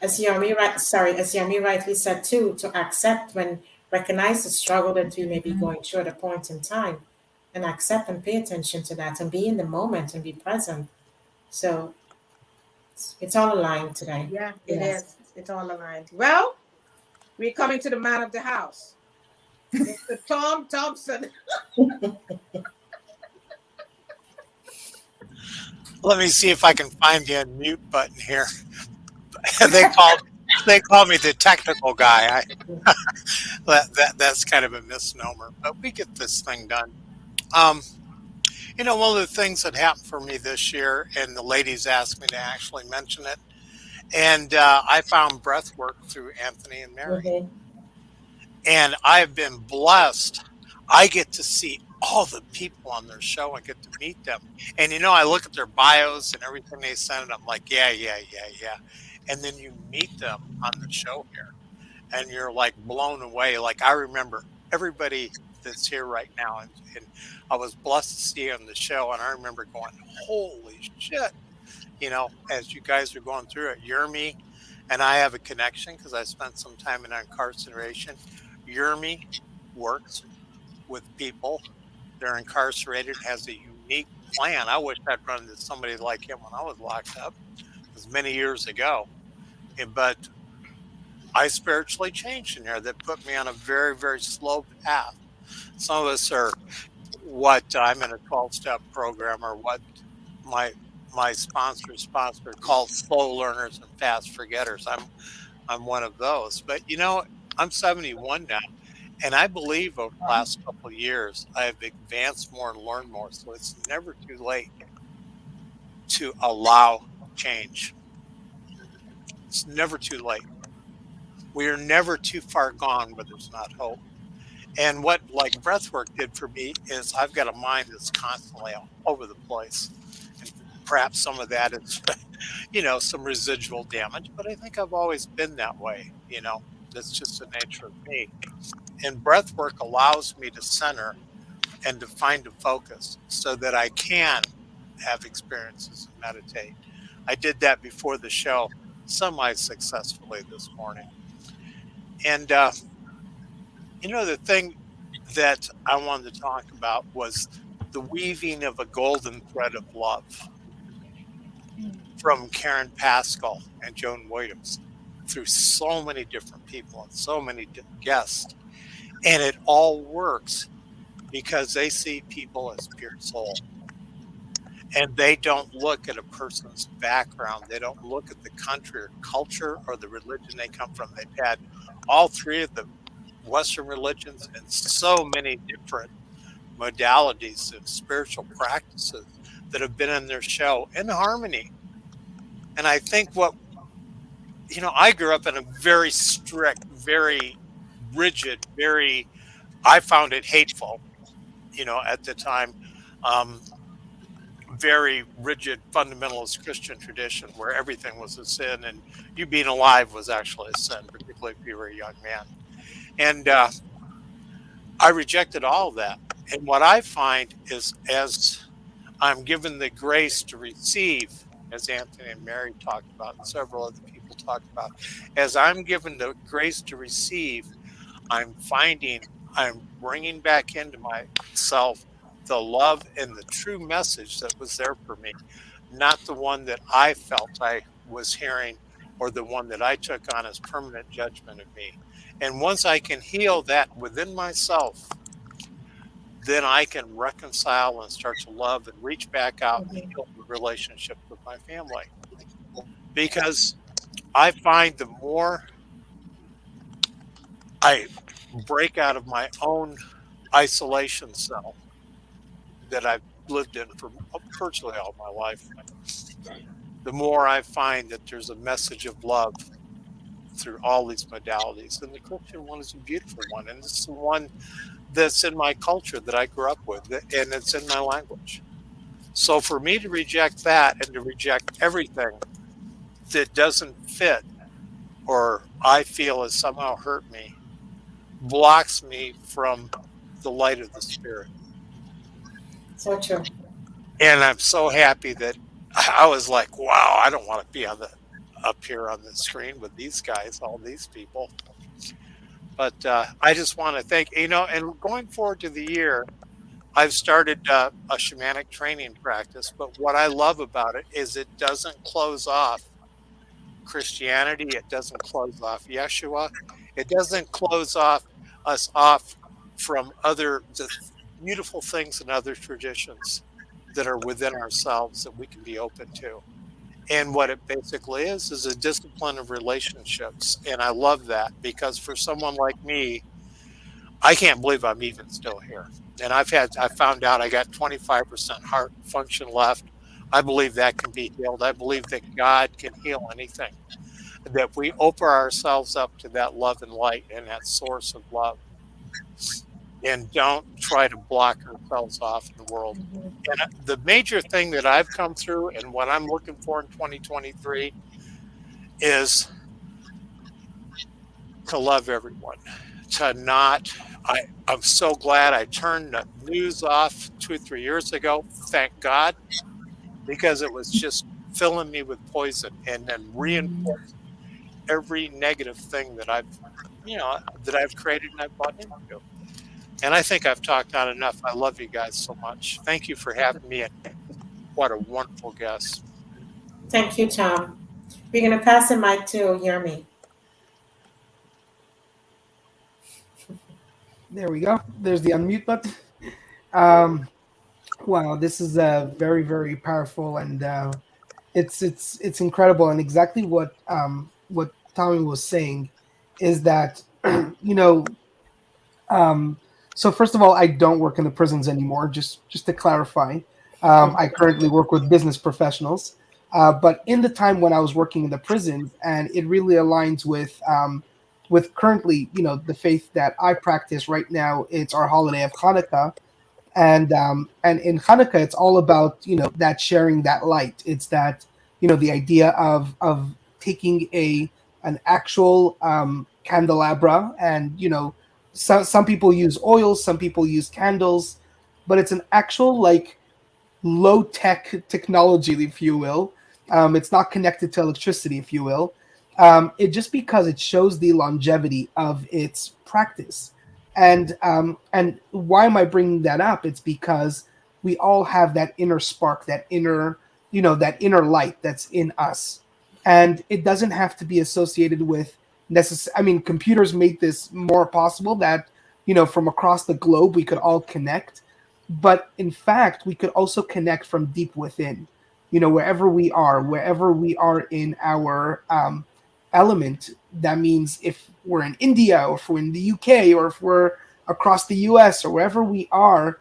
as Yermi rightly said too, to accept when recognize the struggle that we may be going through at a point in time, and accept and pay attention to that and be in the moment and be present. So it's all aligned today. Yeah, it Yes. is. It's all aligned. Well, we're coming to the man of the house, Mr. Tom Thompson. Let me see if I can find the unmute button here. They call me the technical guy. That's kind of a misnomer, but we get this thing done. One of the things that happened for me this year, and the ladies asked me to actually mention it, and I found Breathwork through Anthony and Mary, Mm-hmm. and I've been blessed. I get to see all the people on their show. I get to meet them, and I look at their bios and everything they send, and I'm like, yeah. And then you meet them on the show here, and you're like blown away. Like, I remember everybody that's here right now, and I was blessed to see you on the show, and I remember going, holy shit, as you guys are going through it. Yermi and I have a connection because I spent some time in incarceration. Yermi works with people that are incarcerated, has a unique plan. I wish I'd run into somebody like him when I was locked up. It was many years ago. But I spiritually changed in there that put me on a very, very slow path. Some of us are what I'm in a 12-step program, or what my sponsor called slow learners and fast forgetters. I'm one of those. But I'm 71 now, and I believe over the last couple of years I have advanced more and learned more. So it's never too late to allow change. It's never too late. We are never too far gone where there's not hope. And what like breathwork did for me is I've got a mind that's constantly all over the place. And perhaps some of that is, some residual damage, but I think I've always been that way. That's just the nature of me. And breathwork allows me to center and to find a focus so that I can have experiences and meditate. I did that before the show semi-successfully this morning. And, the thing that I wanted to talk about was the weaving of a golden thread of love from Karen Pascal and Joan Williams through so many different people and so many guests. And it all works because they see people as pure soul. And they don't look at a person's background. They don't look at the country or culture or the religion they come from. They've had all three of the Western religions and so many different modalities of spiritual practices that have been in their show in harmony. And I think I grew up in a very strict, very rigid, I found it hateful, at the time, very rigid fundamentalist Christian tradition where everything was a sin and you being alive was actually a sin, particularly if you were a young man. And I rejected all of that. And what I find is as I'm given the grace to receive, as Anthony and Mary talked about and several other people talked about, as I'm given the grace to receive, I'm bringing back into myself the love and the true message that was there for me, not the one that I felt I was hearing or the one that I took on as permanent judgment of me. And once I can heal that within myself, then I can reconcile and start to love and reach back out and heal the relationship with my family. Because I find the more I break out of my own isolation cell that I've lived in for virtually all my life, the more I find that there's a message of love through all these modalities. And the Christian one is a beautiful one. And it's the one that's in my culture that I grew up with, and it's in my language. So for me to reject that and to reject everything that doesn't fit or I feel has somehow hurt me blocks me from the light of the Spirit. So true. And I'm so happy that I was like, wow, I don't want to be up here on the screen with these guys, all these people. But I just want to thank, and going forward to the year, I've started a shamanic training practice. But what I love about it is it doesn't close off Christianity. It doesn't close off Yeshua. It doesn't close us off from the beautiful things and other traditions that are within ourselves that we can be open to. And what it basically is a discipline of relationships. And I love that because for someone like me, I can't believe I'm even still here. And I found out I got 25% heart function left. I believe that can be healed. I believe that God can heal anything. That we open ourselves up to that love and light and that source of love. And don't try to block ourselves off in the world. And the major thing that I've come through and what I'm looking for in 2023 is to love everyone. I'm so glad I turned the news off 2 or 3 years ago. Thank God, because it was just filling me with poison and then reinforcing. every negative thing that I've created and I've bought into. And I think I've talked on enough. I love you guys so much. Thank you for having me, and what a wonderful guest. Thank you, Tom. We're going to pass the mic to Yermi. There we go. There's the unmute button. Um, wow, this is very very powerful, and it's incredible. And exactly what Tommy was saying is that you know. So first of all, I don't work in the prisons anymore. Just to clarify, I currently work with business professionals. But in the time when I was working in the prison, and it really aligns with currently, the faith that I practice right now. It's our holiday of Hanukkah, and in Hanukkah, it's all about that sharing that light. It's that the idea of taking an actual candelabra, and some people use oils, some people use candles, but it's an actual like low tech technology, if you will. It's not connected to electricity, if you will. It just because it shows the longevity of its practice. And why am I bringing that up? It's because we all have that inner spark, that inner light that's in us, and it doesn't have to be associated with I mean, computers make this more possible that from across the globe we could all connect, but in fact we could also connect from deep within, wherever we are in our element. That means if we're in India, or if we're in the UK, or if we're across the US, or wherever we are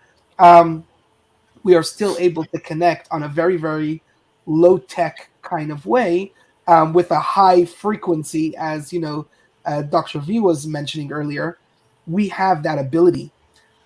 still able to connect on a very, very low tech kind of way, with a high frequency, as Dr. V was mentioning earlier. We have that ability.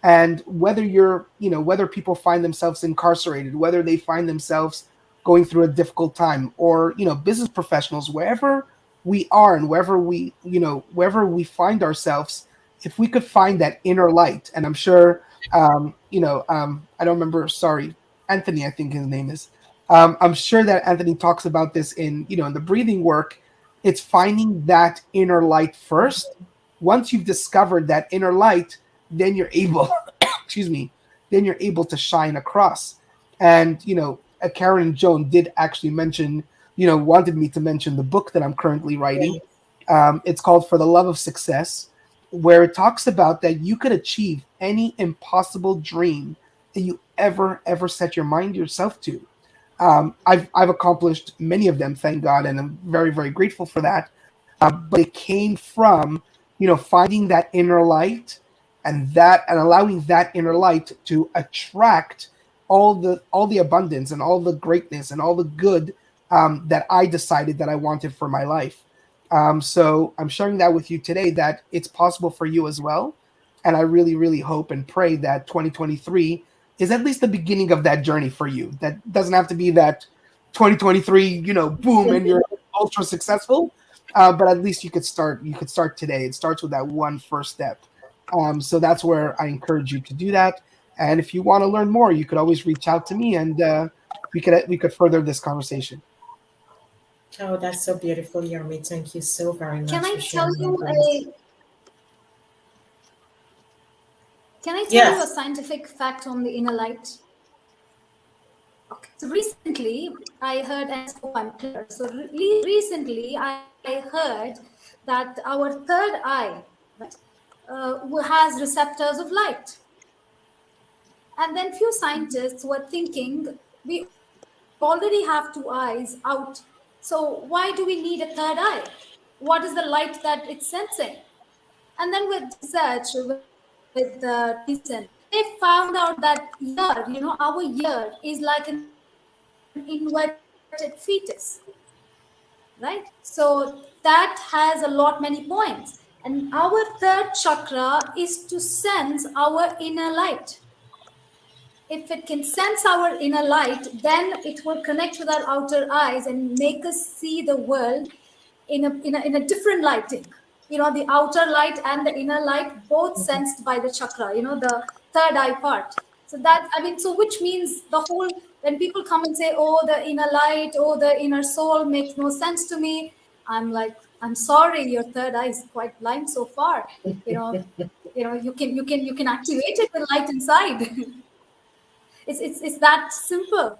And whether people find themselves incarcerated, whether they find themselves going through a difficult time, or business professionals, wherever we are, and wherever we find ourselves, if we could find that inner light. And I'm sure I don't remember, sorry, Anthony, I think his name is. I'm sure that Anthony talks about this in the breathing work. It's finding that inner light first. Once you've discovered that inner light, then you're able, excuse me, then you're able to shine across. And Karen and Joan did actually mention, wanted me to mention the book that I'm currently writing. It's called For the Love of Success, where it talks about that you could achieve any impossible dream that you ever set your mind yourself to. I've accomplished many of them, thank God, and I'm very, very grateful for that. But it came from finding that inner light, and allowing that inner light to attract all the abundance and all the greatness and all the good that I decided that I wanted for my life. So I'm sharing that with you today, that it's possible for you as well. And I really, really hope and pray that 2023 is at least the beginning of that journey for you. That doesn't have to be that 2023, boom, and you're ultra successful. But at least you could start today. It starts with that one first step. So that's where I encourage you to do that. And if you want to learn more, you could always reach out to me, and we could further this conversation. Oh, that's so beautiful, Yermi. Thank you so very much. Can I for tell sharing you that. Can I tell Yes. you a scientific fact on the inner light? Okay. So recently, I heard, and so I'm clear. So recently, I heard that our third eye, right, has receptors of light. And then few scientists were thinking, we already have two eyes out. So why do we need a third eye? What is the light that it's sensing? And then with research, with recent, they found out that our ear is like an inverted fetus, right? So that has many points. And our third chakra is to sense our inner light. If it can sense our inner light, then it will connect with our outer eyes and make us see the world in a different lighting. The outer light and the inner light both sensed by the chakra, the third eye part. So which means when people come and say, oh, the inner light, oh, the inner soul makes no sense to me, I'm like, I'm sorry, your third eye is quite blind so far. You know, you can activate it with light inside. It's that simple.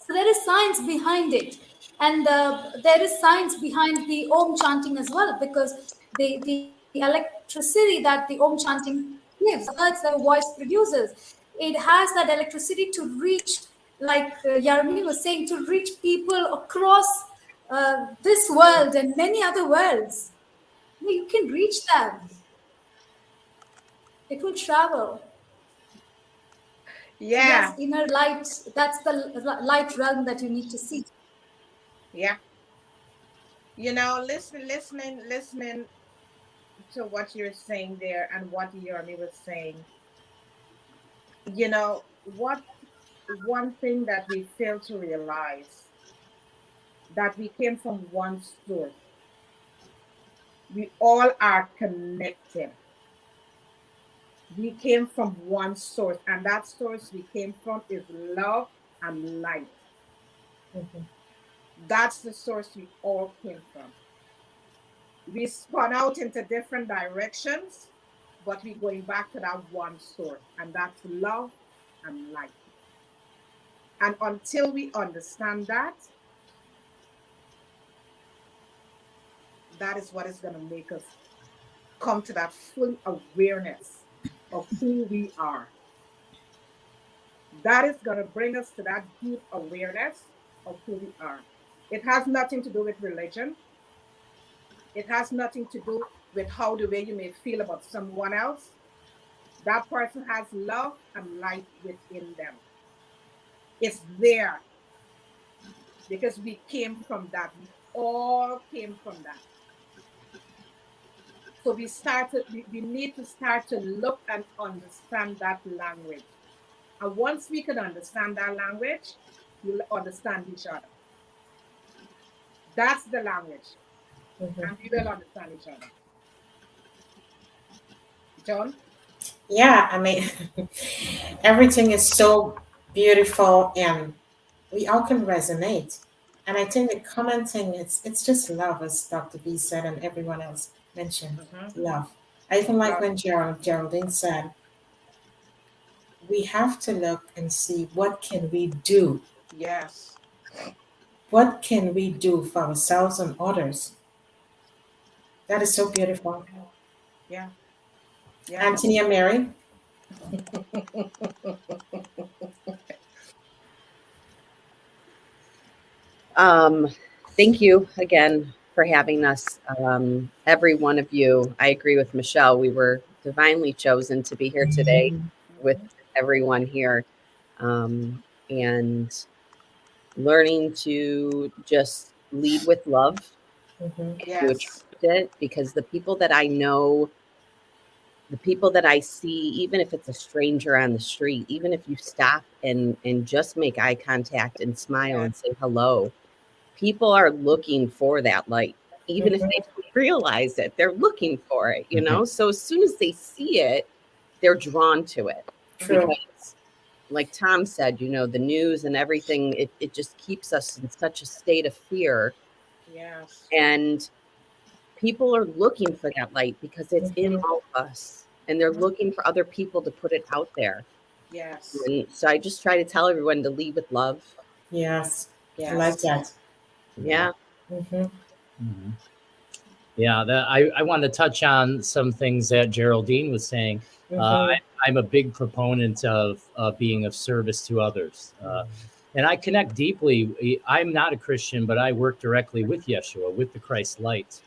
So there is science behind it, and there is science behind the Om chanting as well, because the electricity that the Om chanting gives, the hertz that a voice produces, it has that electricity to reach, like Yermi was saying, to reach people across this world and many other worlds. You can reach them. It will travel. So Yeah. there's inner light. That's the light realm that you need to see. Yeah. Listening to what you're saying there and what Yermi was saying, what one thing that we fail to realize, that we came from one source. We all are connected. We came from one source, and that source we came from is love and light. That's the source we all came from. We spun out into different directions, but we're going back to that one source, and that's love and light. And until we understand that, that is what is going to make us come to that full awareness of who we are. That is going to bring us to that deep awareness of who we are. It has nothing to do with religion. It has nothing to do with how the way you may feel about someone else. That person has love and light within them. It's there because we came from that. We all came from that. So we need to start to look and understand that language. And once we can understand that language, we'll understand each other. That's the language. And we will understand each other. Joan? Yeah, I mean, everything is so beautiful and we all can resonate. And I think the common thing is it's just love, as Dr. B said and everyone else mentioned. Love. I even like when Geraldine said, we have to look and see what can we do. Yes. What can we do for ourselves and others? That is so beautiful. Yeah. Anthony and Mary? Thank you again for having us. Every one of you, I agree with Michelle. We were divinely chosen to be here today with everyone here, and learning to just lead with love. Yes. To attract it, because the people that I know, the people that I see, even if it's a stranger on the street, even if you stop and just make eye contact and smile and say hello, people are looking for that light. Even if they don't realize it, they're looking for it, So as soon as they see it, they're drawn to it. True. Because, like Tom said, the news and everything, it just keeps us in such a state of fear. Yes. And people are looking for that light because it's in all of us, and they're looking for other people to put it out there. Yes. And so I just try to tell everyone to lead with love. Yes. I like that. Yeah. Yeah, I want to touch on some things that Geraldine was saying. I'm a big proponent of being of service to others. And I connect deeply. I'm not a Christian, but I work directly with Yeshua, with the Christ light.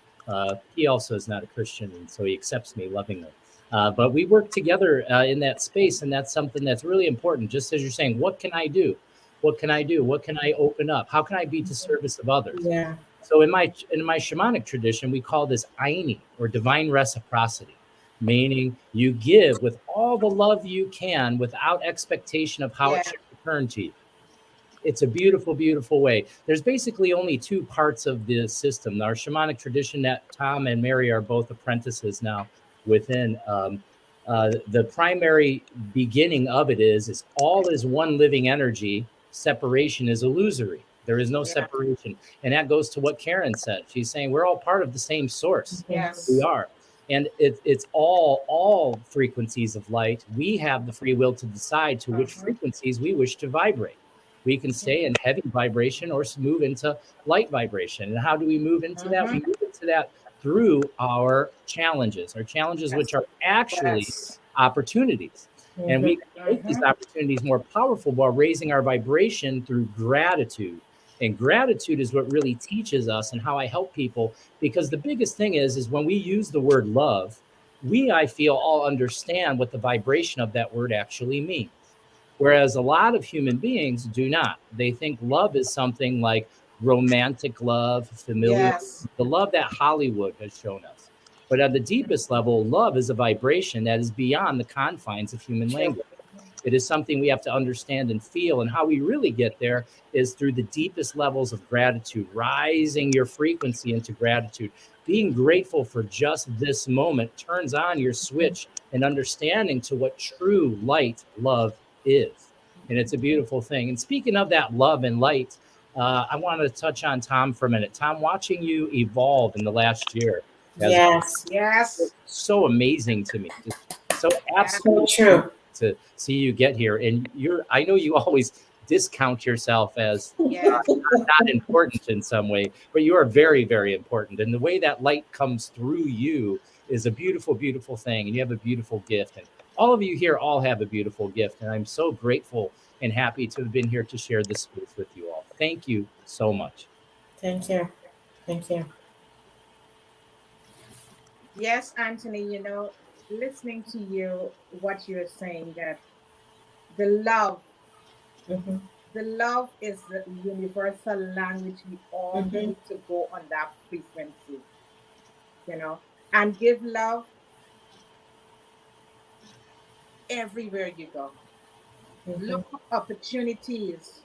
He also is not a Christian, and so he accepts me lovingly. But we work together in that space, and that's something that's really important. Just as you're saying, what can I do? What can I do? What can I open up? How can I be to service of others? Yeah. So in my shamanic tradition, we call this aini, or divine reciprocity, meaning you give with all the love you can without expectation of how it should return to you. It's a beautiful, beautiful way. There's basically only two parts of the system. Our shamanic tradition that Tom and Mary are both apprentices now within. The primary beginning of it is all is one living energy. Separation is illusory. There is no Yeah. separation. And that goes to what Karen said. She's saying we're all part of the same source. Yes. We are. And it's all frequencies of light. We have the free will to decide to which frequencies we wish to vibrate. We can stay in heavy vibration or move into light vibration. And how do we move into that? We move into that through our challenges, which are actually Yes. opportunities. And we can make these opportunities more powerful while raising our vibration through gratitude. And gratitude is what really teaches us, and how I help people, because the biggest thing is when we use the word love, I feel, all understand what the vibration of that word actually means. Whereas a lot of human beings do not. They think love is something like romantic love, familiar, the love that Hollywood has shown us. But at the deepest level, love is a vibration that is beyond the confines of human language. It is something we have to understand and feel. And how we really get there is through the deepest levels of gratitude, rising your frequency into gratitude. Being grateful for just this moment turns on your switch and understanding to what true light love is. And it's a beautiful thing. And speaking of that love and light, I want to touch on Tom for a minute. Tom, watching you evolve in the last year. Yes. So amazing to me. Just so absolutely true to see you get here. And I know you always discount yourself as not important in some way, but you are very, very important. And the way that light comes through you is a beautiful, beautiful thing. And you have a beautiful gift. And all of you here all have a beautiful gift. And I'm so grateful and happy to have been here to share this space with you all. Thank you so much. Thank you. Thank you. Yes, Anthony, listening to you, what you're saying, that the love is the universal language. We all need to go on that frequency, and give love everywhere you go. Look for opportunities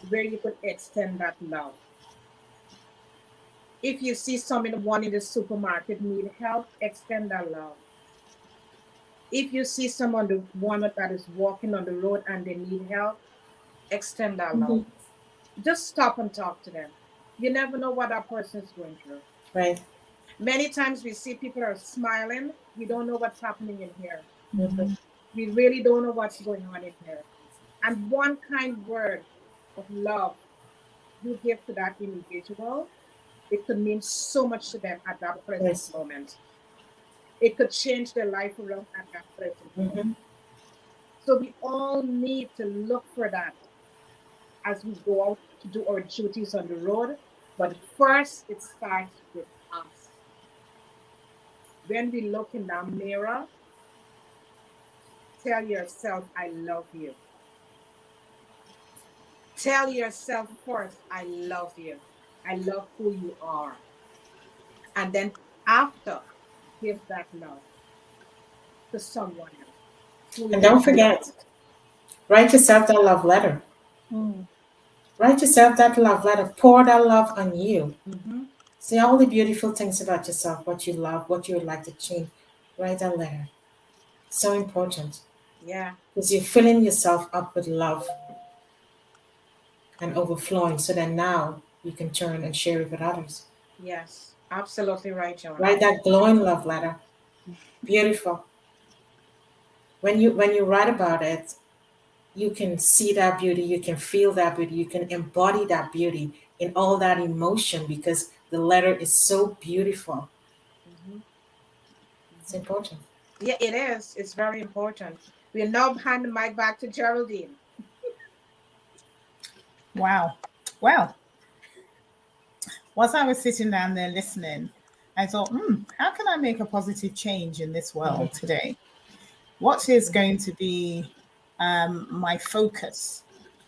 where you could extend that love. If you see someone in the supermarket need help, extend that love. If you see someone that is walking on the road and they need help, extend that love. Just stop and talk to them. You never know what that person is going through. Right. Many times we see people are smiling. We don't know what's happening in here. We really don't know what's going on in here. And one kind word of love you give to that individual, it could mean so much to them at that present moment. It could change their life around at that present moment. So we all need to look for that as we go out to do our duties on the road. But first, it starts with us. When we look in that mirror, tell yourself, I love you. Tell yourself first, I love you. I love who you are. And then after, give that love to someone else. And don't forget, write yourself that love letter. Write yourself that love letter. Pour that love on you. See all the beautiful things about yourself, what you love, what you would like to change. Write that letter. So important. Yeah. Because you're filling yourself up with love and overflowing, so that now you can turn and share it with others. Yes, absolutely right, Joan. Write that glowing love letter. Beautiful. When you write about it, you can see that beauty, you can feel that beauty, you can embody that beauty in all that emotion, because the letter is so beautiful. It's important. Yeah, it is. It's very important. We'll now hand the mic back to Geraldine. Wow. Well, whilst I was sitting down there listening, I thought, how can I make a positive change in this world today? What is going to be my focus?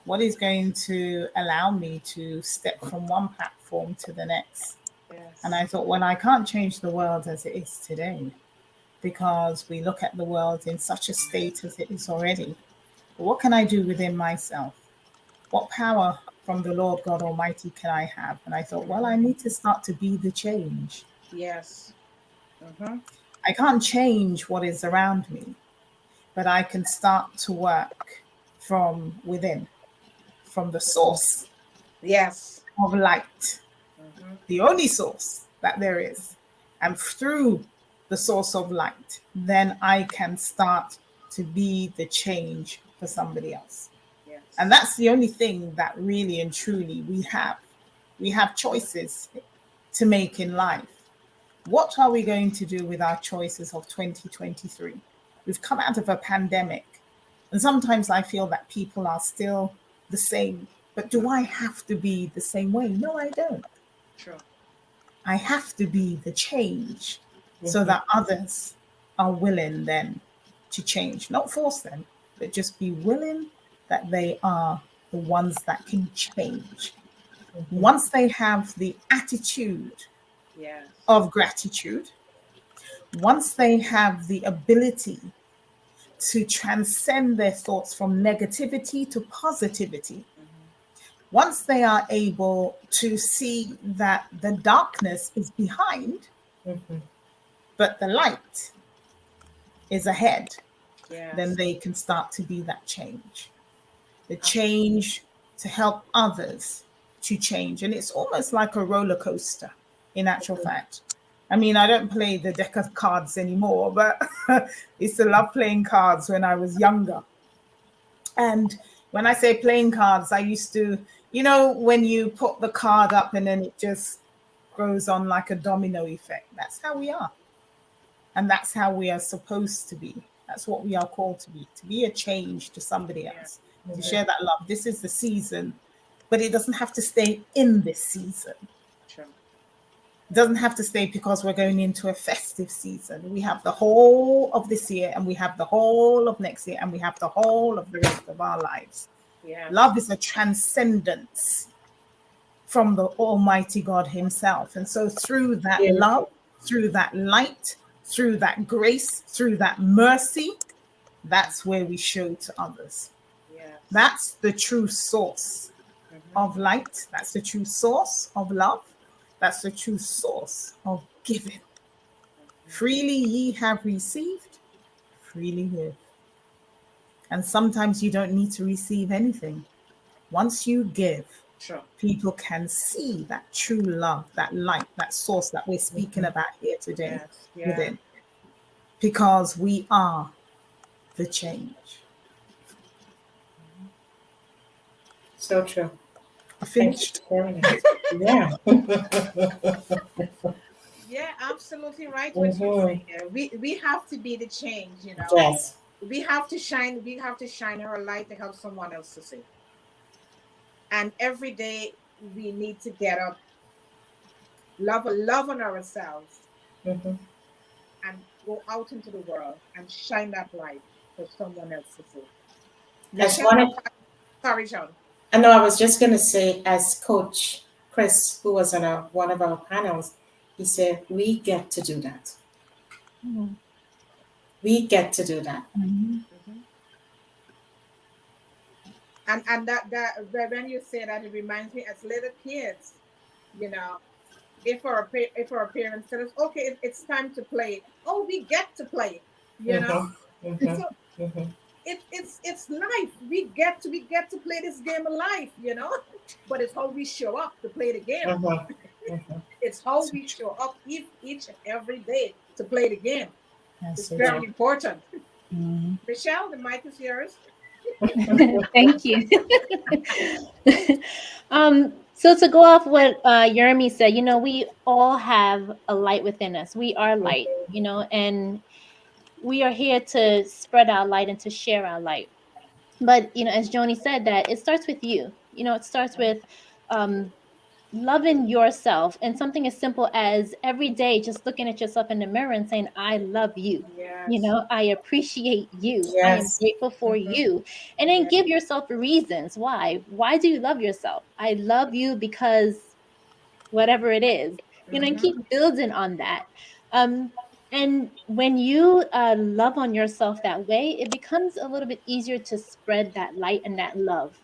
What is going to allow me to step from one platform to the next? Yes. And I thought, well, I can't change the world as it is today, because we look at the world in such a state as it is already. But what can I do within myself? What power from the Lord God Almighty can I have? And I thought, well, I need to start to be the change. Yes. I can't change what is around me, but I can start to work from within, from the source, Yes. of light, the only source that there is. And through the source of light, then I can start to be the change for somebody else. Yes. And that's the only thing that really and truly we have. We have choices to make in life. What are we going to do with our choices of 2023? We've come out of a pandemic, and sometimes I feel that people are still the same. But do I have to be the same way? No, I don't. True. I have to be the change so that others are willing then to change. Not force them, but just be willing that they are the ones that can change. Once they have the attitude Yes. of gratitude, once they have the ability to transcend their thoughts from negativity to positivity, once they are able to see that the darkness is behind, but the light is ahead, Yes. then they can start to be that change. The change to help others to change. And it's almost like a roller coaster, in actual fact. I mean, I don't play the deck of cards anymore, but I used to love playing cards when I was younger. And when I say playing cards, I used to, you know, when you put the card up and then it just goes on like a domino effect. That's how we are. And that's how we are supposed to be. That's what we are called to be a change to somebody else, to share that love. This is the season, but it doesn't have to stay in this season. True. It doesn't have to stay because we're going into a festive season. We have the whole of this year, and we have the whole of next year, and we have the whole of the rest of our lives. Yeah. Love is a transcendence from the Almighty God Himself. And so through that love, through that light, through that grace, through that mercy, that's where we show to others. Yes. That's the true source of light. That's the true source of love. That's the true source of giving. Freely ye have received, freely give. And sometimes you don't need to receive anything. Once you give, Sure. people can see that true love, that light, that source that we're speaking about here today Yes. Yeah. within. Because we are the change. So true. I finished. Yeah. Yeah, absolutely right what you're saying. We have to be the change, you know. Yes. We have to shine our light to help someone else to see. And every day we need to get up, love on ourselves, and go out into the world and shine that light for someone else to see. As one of, Sorry, Joan. I know I was just going to say, as Coach Chris, who was on one of our panels, he said, we get to do that. We get to do that. And that when you say that, it reminds me as little kids, you know, if our parents tell us, okay, it's time to play. Oh, we get to play, you know. So it's life. We get to play this game of life, you know. But it's how we show up to play the game. It's how we show up each and every day to play the game. It's very important. Michelle, the mic is yours. Thank you. So to go off what Yermi said, you know, we all have a light within us. We are light, you know, and we are here to spread our light and to share our light. But, you know, as Joni said, that it starts with you. You know, it starts with loving yourself, and something as simple as every day just looking at yourself in the mirror and saying, I love you. Yes. You know, I appreciate you. Yes. I am grateful for you. And then give yourself reasons why. Why do you love yourself? I love you because whatever it is, you know, and keep building on that. And when you love on yourself that way, it becomes a little bit easier to spread that light and that love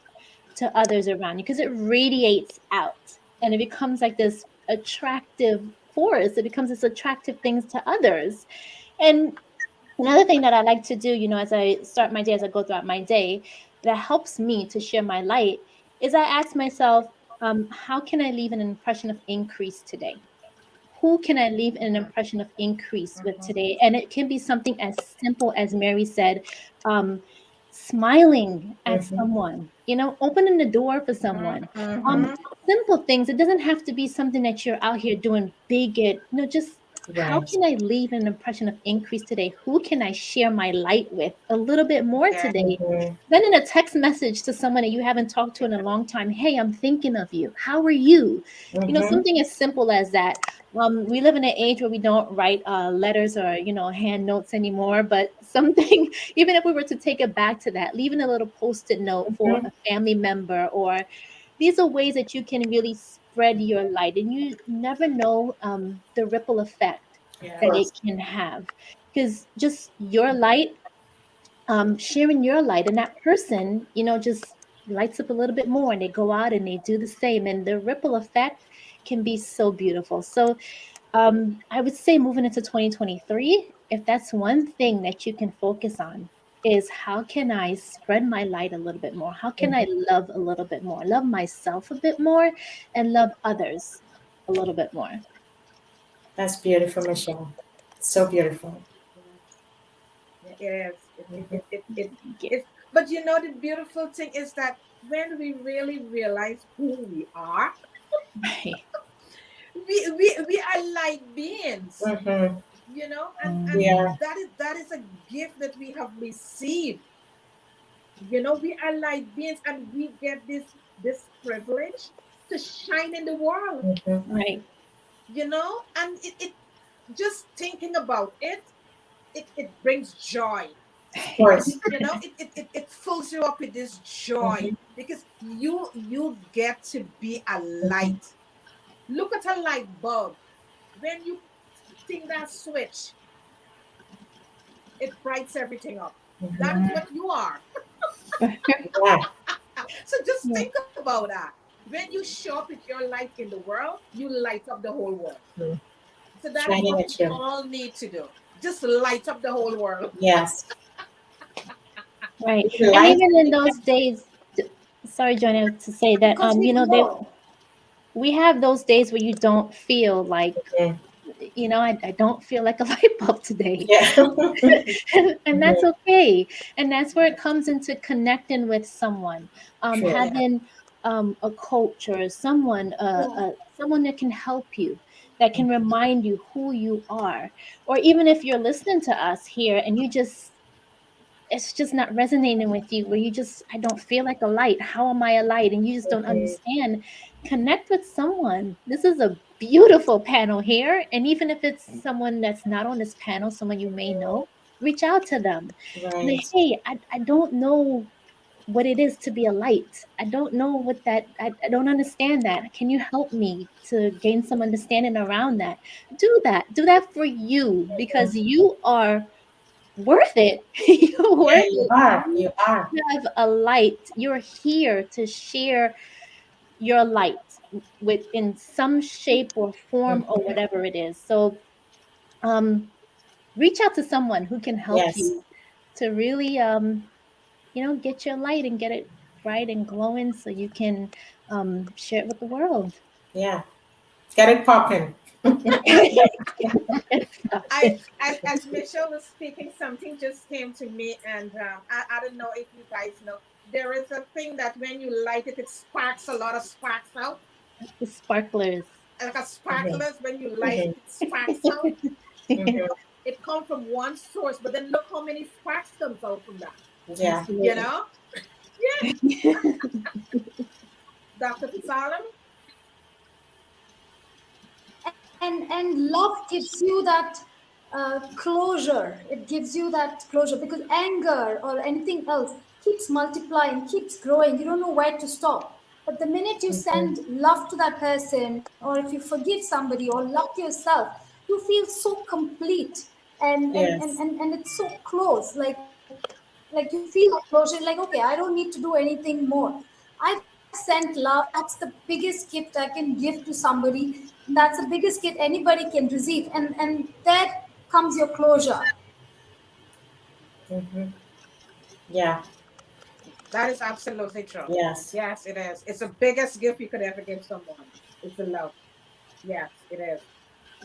to others around you, because it radiates out and it becomes like this attractive force. It becomes this attractive things to others. And another thing that I like to do, you know, as I start my day, as I go throughout my day, that helps me to share my light, is I ask myself, how can I leave an impression of increase today? Who can I leave an impression of increase with today? And it can be something as simple as Mary said, smiling at someone, opening the door for someone. Simple things. It doesn't have to be something that you're out here doing big. Just how can I leave an impression of increase today? Who can I share my light with a little bit more today? Sending a text message to someone that you haven't talked to in a long time. Hey, I'm thinking of you. How are you? Something as simple as that. We live in an age where we don't write letters or hand notes anymore, but something, even if we were to take it back to that, leaving a little post-it note for a family member, or these are ways that you can really spread your light, and you never know the ripple effect that it can have, because just your light, sharing your light, and that person just lights up a little bit more, and they go out and they do the same, and the ripple effect can be so beautiful. So I would say moving into 2023, if that's one thing that you can focus on, is how can I spread my light a little bit more? How can I love a little bit more? Love myself a bit more, and love others a little bit more. That's beautiful, Michelle. So beautiful. It is. But the beautiful thing is that when we really realize who we are, we are light beings. And that is a gift that we have received. We are light beings, and we get this privilege to shine in the world. Right. And it just thinking about it brings joy. Of course. It fills you up with this joy, because you get to be a light. Look at a light bulb. When you think that switch, it brights everything up. That is what you are. So just think about that. When you show up with your light in the world, you light up the whole world. So that's what we all need to do. Just light up the whole world. Yes. Right. And even in those days, sorry, Joan, to say that, we have those days where you don't feel like, I don't feel like a light bulb today. and that's okay. And that's where it comes into connecting with someone, having a coach or someone that can help you, that can remind you who you are. Or even if you're listening to us here and it's just not resonating with you, where I don't feel like a light. How am I a light? And you just don't understand. Connect with someone. This is a beautiful panel here. And even if it's someone that's not on this panel, someone you may know, reach out to them. Like, hey, I don't know what it is to be a light. I don't know what that, I don't understand that. Can you help me to gain some understanding around that? Do that for you, because you are worth it. You're worth it. You are. You have a light. You're here to share your light in some shape or form or whatever it is. So reach out to someone who can help you to really get your light and get it bright and glowing, so you can share it with the world. Yeah. Get it popping. As Michelle was speaking, something just came to me, and I don't know if you guys know. There is a thing that when you light it, it sparks a lot of sparks out. The sparklers. Like a sparklers, when you light it, it sparks out. It comes from one source, but then look how many sparks comes out from that. Yeah. Yeah. Dr. Visalam? And love gives you that closure. It gives you that closure, because anger or anything else keeps multiplying, keeps growing. You don't know where to stop. But the minute you send love to that person, or if you forgive somebody or love yourself, you feel so complete, and it's so close. Like you feel that closure. Like, okay, I don't need to do anything more. I've sent love. That's the biggest gift I can give to somebody. That's the biggest gift anybody can receive, and there comes your closure. Yeah. That is absolutely true. Yes. Yes, it is. It's the biggest gift you could ever give someone. It's the love. Yes, it is.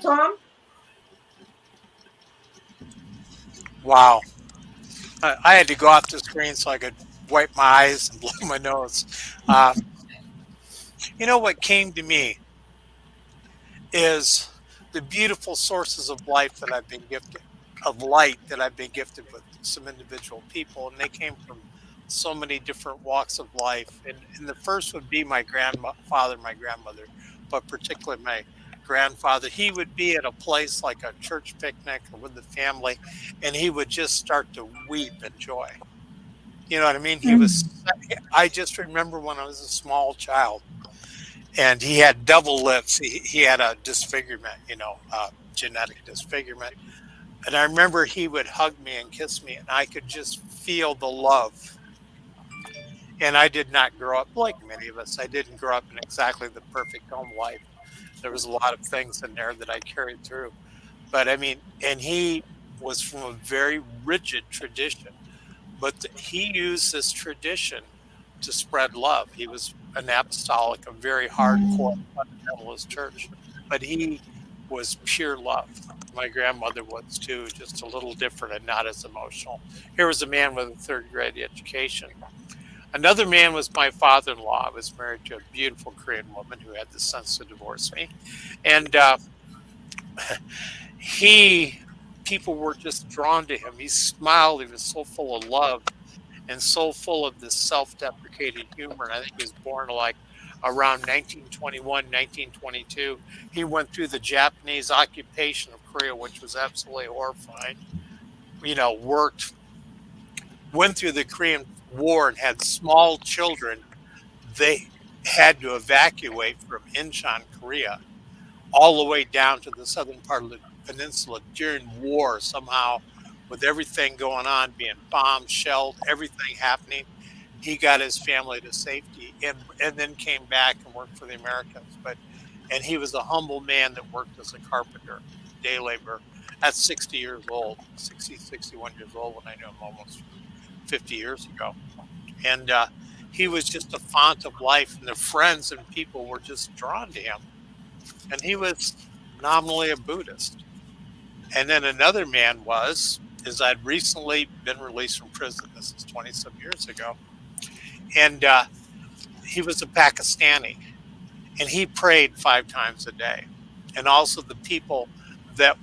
Tom? Wow. I had to go off the screen so I could wipe my eyes and blow my nose. Uh, you know what came to me is the beautiful sources of life that I've been gifted, of light that I've been gifted with some individual people, and they came from so many different walks of life. And the first would be my grandfather, my grandmother, but particularly my grandfather. He would be at a place like a church picnic or with the family, and he would just start to weep in joy. You know what I mean? I just remember when I was a small child and he had double lips. He had a disfigurement, genetic disfigurement. And I remember he would hug me and kiss me, and I could just feel the love. And I did not grow up like many of us. I didn't grow up in exactly the perfect home life. There was a lot of things in there that I carried through. But I mean, and he was from a very rigid tradition, but he used this tradition to spread love. He was an apostolic, a very hardcore fundamentalist church, but he was pure love. My grandmother was too, just a little different and not as emotional. Here was a man with a third grade education. Another man was my father-in-law. I was married to a beautiful Korean woman who had the sense to divorce me. And people were just drawn to him. He smiled. He was so full of love and so full of this self-deprecating humor. And I think he was born like around 1921, 1922. He went through the Japanese occupation of Korea, which was absolutely horrifying. Went through the Korean War and had small children. They had to evacuate from Incheon, Korea, all the way down to the southern part of the peninsula during war somehow, with everything going on, being bombed, shelled, everything happening. He got his family to safety and then came back and worked for the Americans. And he was a humble man that worked as a carpenter, day laborer, at 60 years old, 60, 61 years old when I knew him almost 50 years ago. And he was just a font of life, and the friends and people were just drawn to him. And he was nominally a Buddhist. And then another man I'd recently been released from prison. This is 20-some years ago. And he was a Pakistani. And he prayed 5 times a day. And also the people that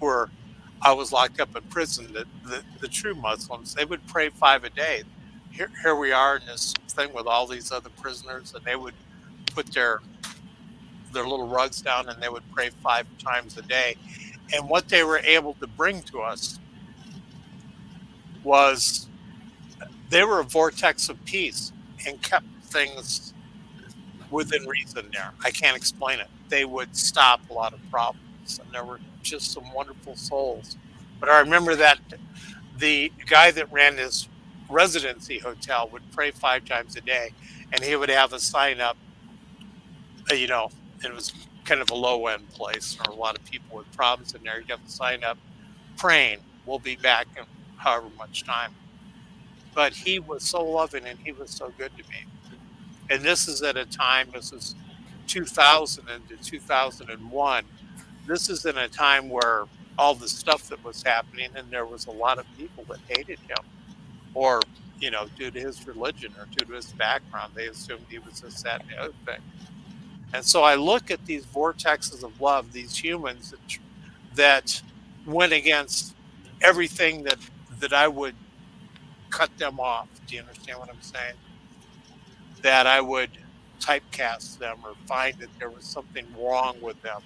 I was locked up in prison, the true Muslims, they would pray 5 a day. Here we are in this thing with all these other prisoners, and they would put their little rugs down and they would pray 5 times a day. And what they were able to bring to us was they were a vortex of peace and kept things within reason there. I can't explain it. They would stop a lot of problems, and there were just some wonderful souls. But I remember that the guy that ran his residency hotel would pray 5 times a day, and he would have a sign up, it was kind of a low-end place. There were a lot of people with problems in there. You'd have to sign up, praying, we'll be back in however much time. But he was so loving, and he was so good to me. And this is at a time, this is 2000 into 2001. This is in a time where all the stuff that was happening, and there was a lot of people that hated him, or, due to his religion or due to his background, they assumed he was this, that, and the other thing. And so I look at these vortexes of love, these humans that went against everything that I would cut them off. Do you understand what I'm saying? That I would typecast them or find that there was something wrong with them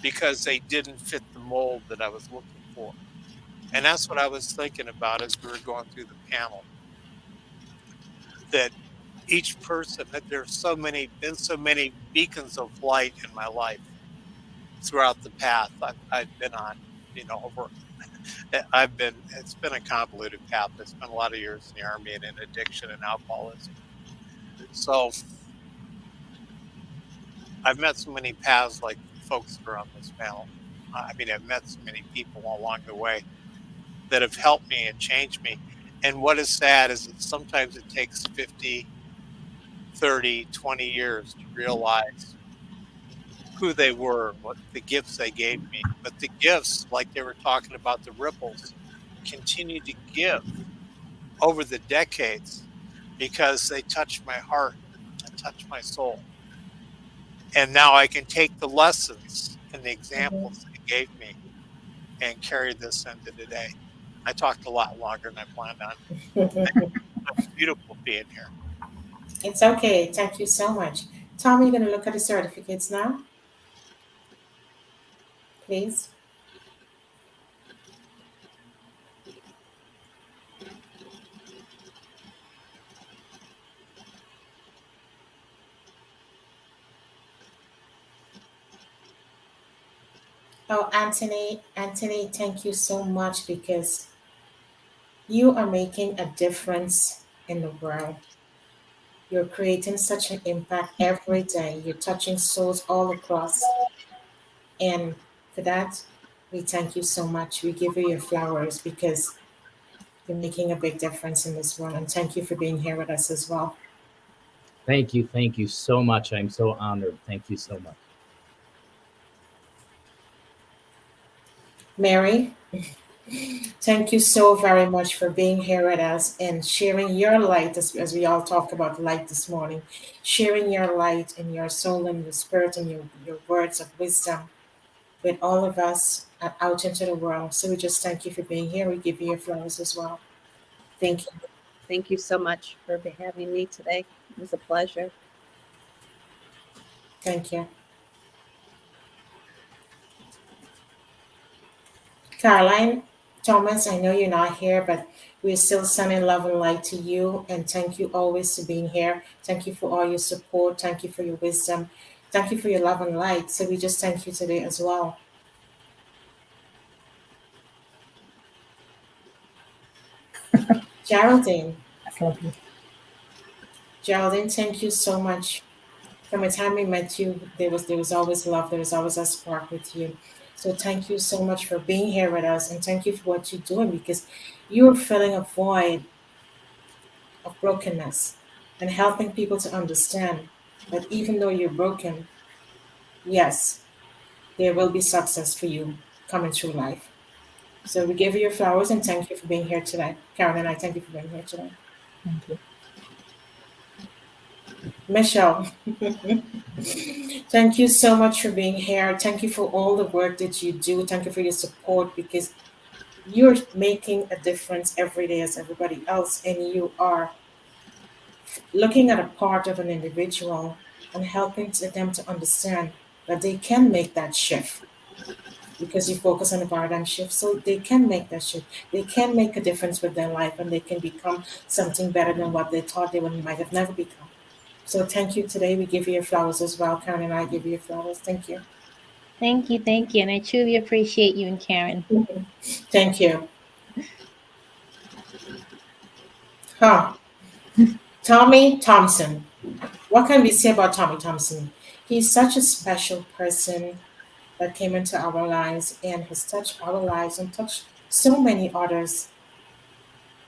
because they didn't fit the mold that I was looking for. And that's what I was thinking about as we were going through the panel. That each person, that there's been so many beacons of light in my life throughout the path I've been on, it's been a convoluted path. I spent a lot of years in the Army and in addiction and alcoholism. So I've met so many paths like folks that are on this panel. I've met so many people along the way that have helped me and changed me. And what is sad is that sometimes it takes 50, 30, 20 years to realize who they were, what the gifts they gave me. But the gifts, like they were talking about the ripples, continue to give over the decades because they touched my heart and touched my soul. And now I can take the lessons and the examples they gave me and carry this into today. I talked a lot longer than I planned on. It's beautiful being here. It's okay. Thank you so much. Tom, you're going to look at the certificates now, please. Oh, Anthony, thank you so much because you are making a difference in the world. You're creating such an impact every day. You're touching souls all across. And for that, we thank you so much. We give you your flowers because you're making a big difference in this world. And thank you for being here with us as well. Thank you so much. I'm so honored. Thank you so much. Mary, thank you so very much for being here with us and sharing your light as we all talk about light this morning, sharing your light and your soul and your spirit and your words of wisdom with all of us out into the world. So we just thank you for being here. We give you your flowers as well. Thank you. Thank you so much for having me today. It was a pleasure. Thank you. Caroline, Thomas, I know you're not here, but we're still sending love and light to you. And thank you always for being here. Thank you for all your support. Thank you for your wisdom. Thank you for your love and light. So we just thank you today as well. Geraldine. Geraldine, thank you so much. From the time we met you, there was always love. There was always a spark with you. So thank you so much for being here with us, and thank you for what you're doing because you're filling a void of brokenness and helping people to understand that even though you're broken, yes, there will be success for you coming through life. So we give you your flowers and thank you for being here today. Karen and I thank you for being here today. Thank you. Michelle, thank you so much for being here. Thank you for all the work that you do. Thank you for your support because you're making a difference every day as everybody else, and you are looking at a part of an individual and helping them to understand that they can make that shift because you focus on the paradigm shift. So they can make that shift. They can make a difference with their life and they can become something better than what they thought they might have never become. So thank you today. We give you your flowers as well. Karen and I give you your flowers. Thank you. Thank you. And I truly appreciate you and Karen. Thank you. Huh. Tommy Thompson. What can we say about Tommy Thompson? He's such a special person that came into our lives and has touched our lives and touched so many others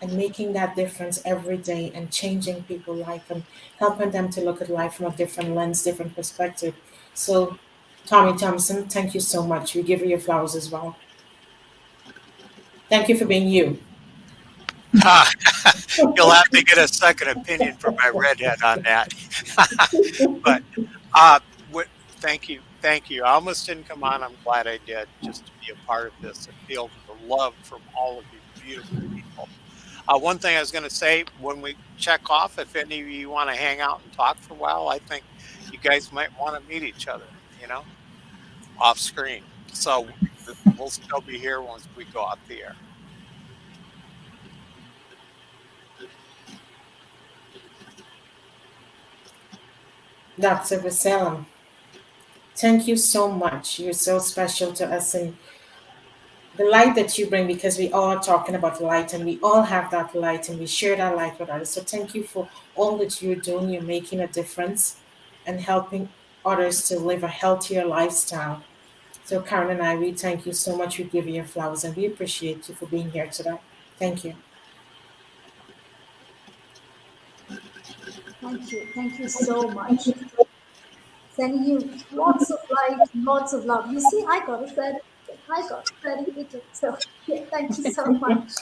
and making that difference every day and changing people's life and helping them to look at life from a different lens, different perspective. So, Tommy Thompson, thank you so much. We give you your flowers as well. Thank you for being you. You'll have to get a second opinion from my redhead on that. But thank you. I almost didn't come on. I'm glad I did, just to be a part of this and feel the love from all of you beautiful people. One thing I was going to say, when we check off, if any of you want to hang out and talk for a while, I think you guys might want to meet each other, off screen. So we'll still be here once we go off the air. Dr. Visalam, thank you so much. You're so special to us and the light that you bring, because we all are talking about light and we all have that light and we share that light with others. So thank you for all that you're doing. You're making a difference and helping others to live a healthier lifestyle. So Karen and I, we thank you so much. We give you your flowers and we appreciate you for being here today. Thank you. Thank you so much. Sending you lots of light, lots of love. You see, I got it said. I got it said. So yeah, thank you so much.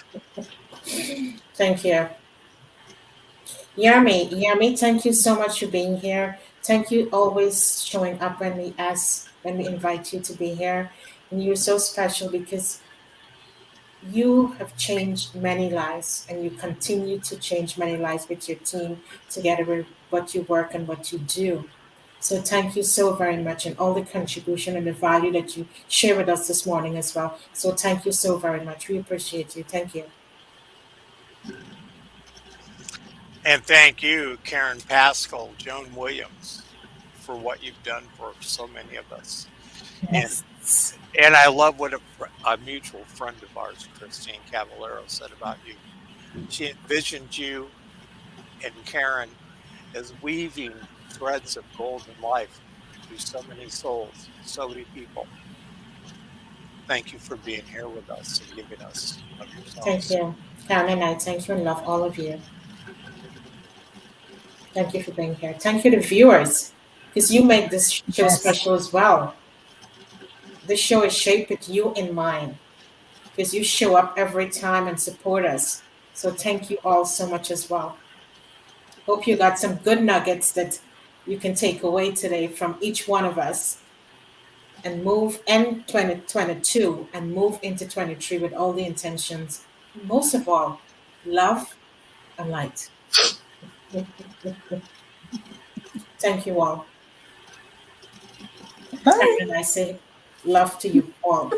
Thank you. Yermi, thank you so much for being here. Thank you always showing up when we invite you to be here. And you're so special because you have changed many lives and you continue to change many lives with your team together with what you work and what you do. So thank you so very much and all the contribution and the value that you share with us this morning as well. So thank you so very much. We appreciate you. Thank you. And thank you, Karen Pascal, Joan Williams, for what you've done for so many of us. Yes. And I love what a mutual friend of ours, Christine Cavallero, said about you. She envisioned you and Karen as weaving threads of golden life through so many souls, so many people. Thank you for being here with us and giving us of yourselves. Thank you. Karen and I thank you and love all of you. Thank you for being here. Thank you to viewers, because you make this show special as well. This show is shaped with you in mind, because you show up every time and support us. So thank you all so much as well. Hope you got some good nuggets that you can take away today from each one of us and move in 2022 and move into 23 with all the intentions. Most of all, love and light. Thank you all. Bye. And I say love to you all.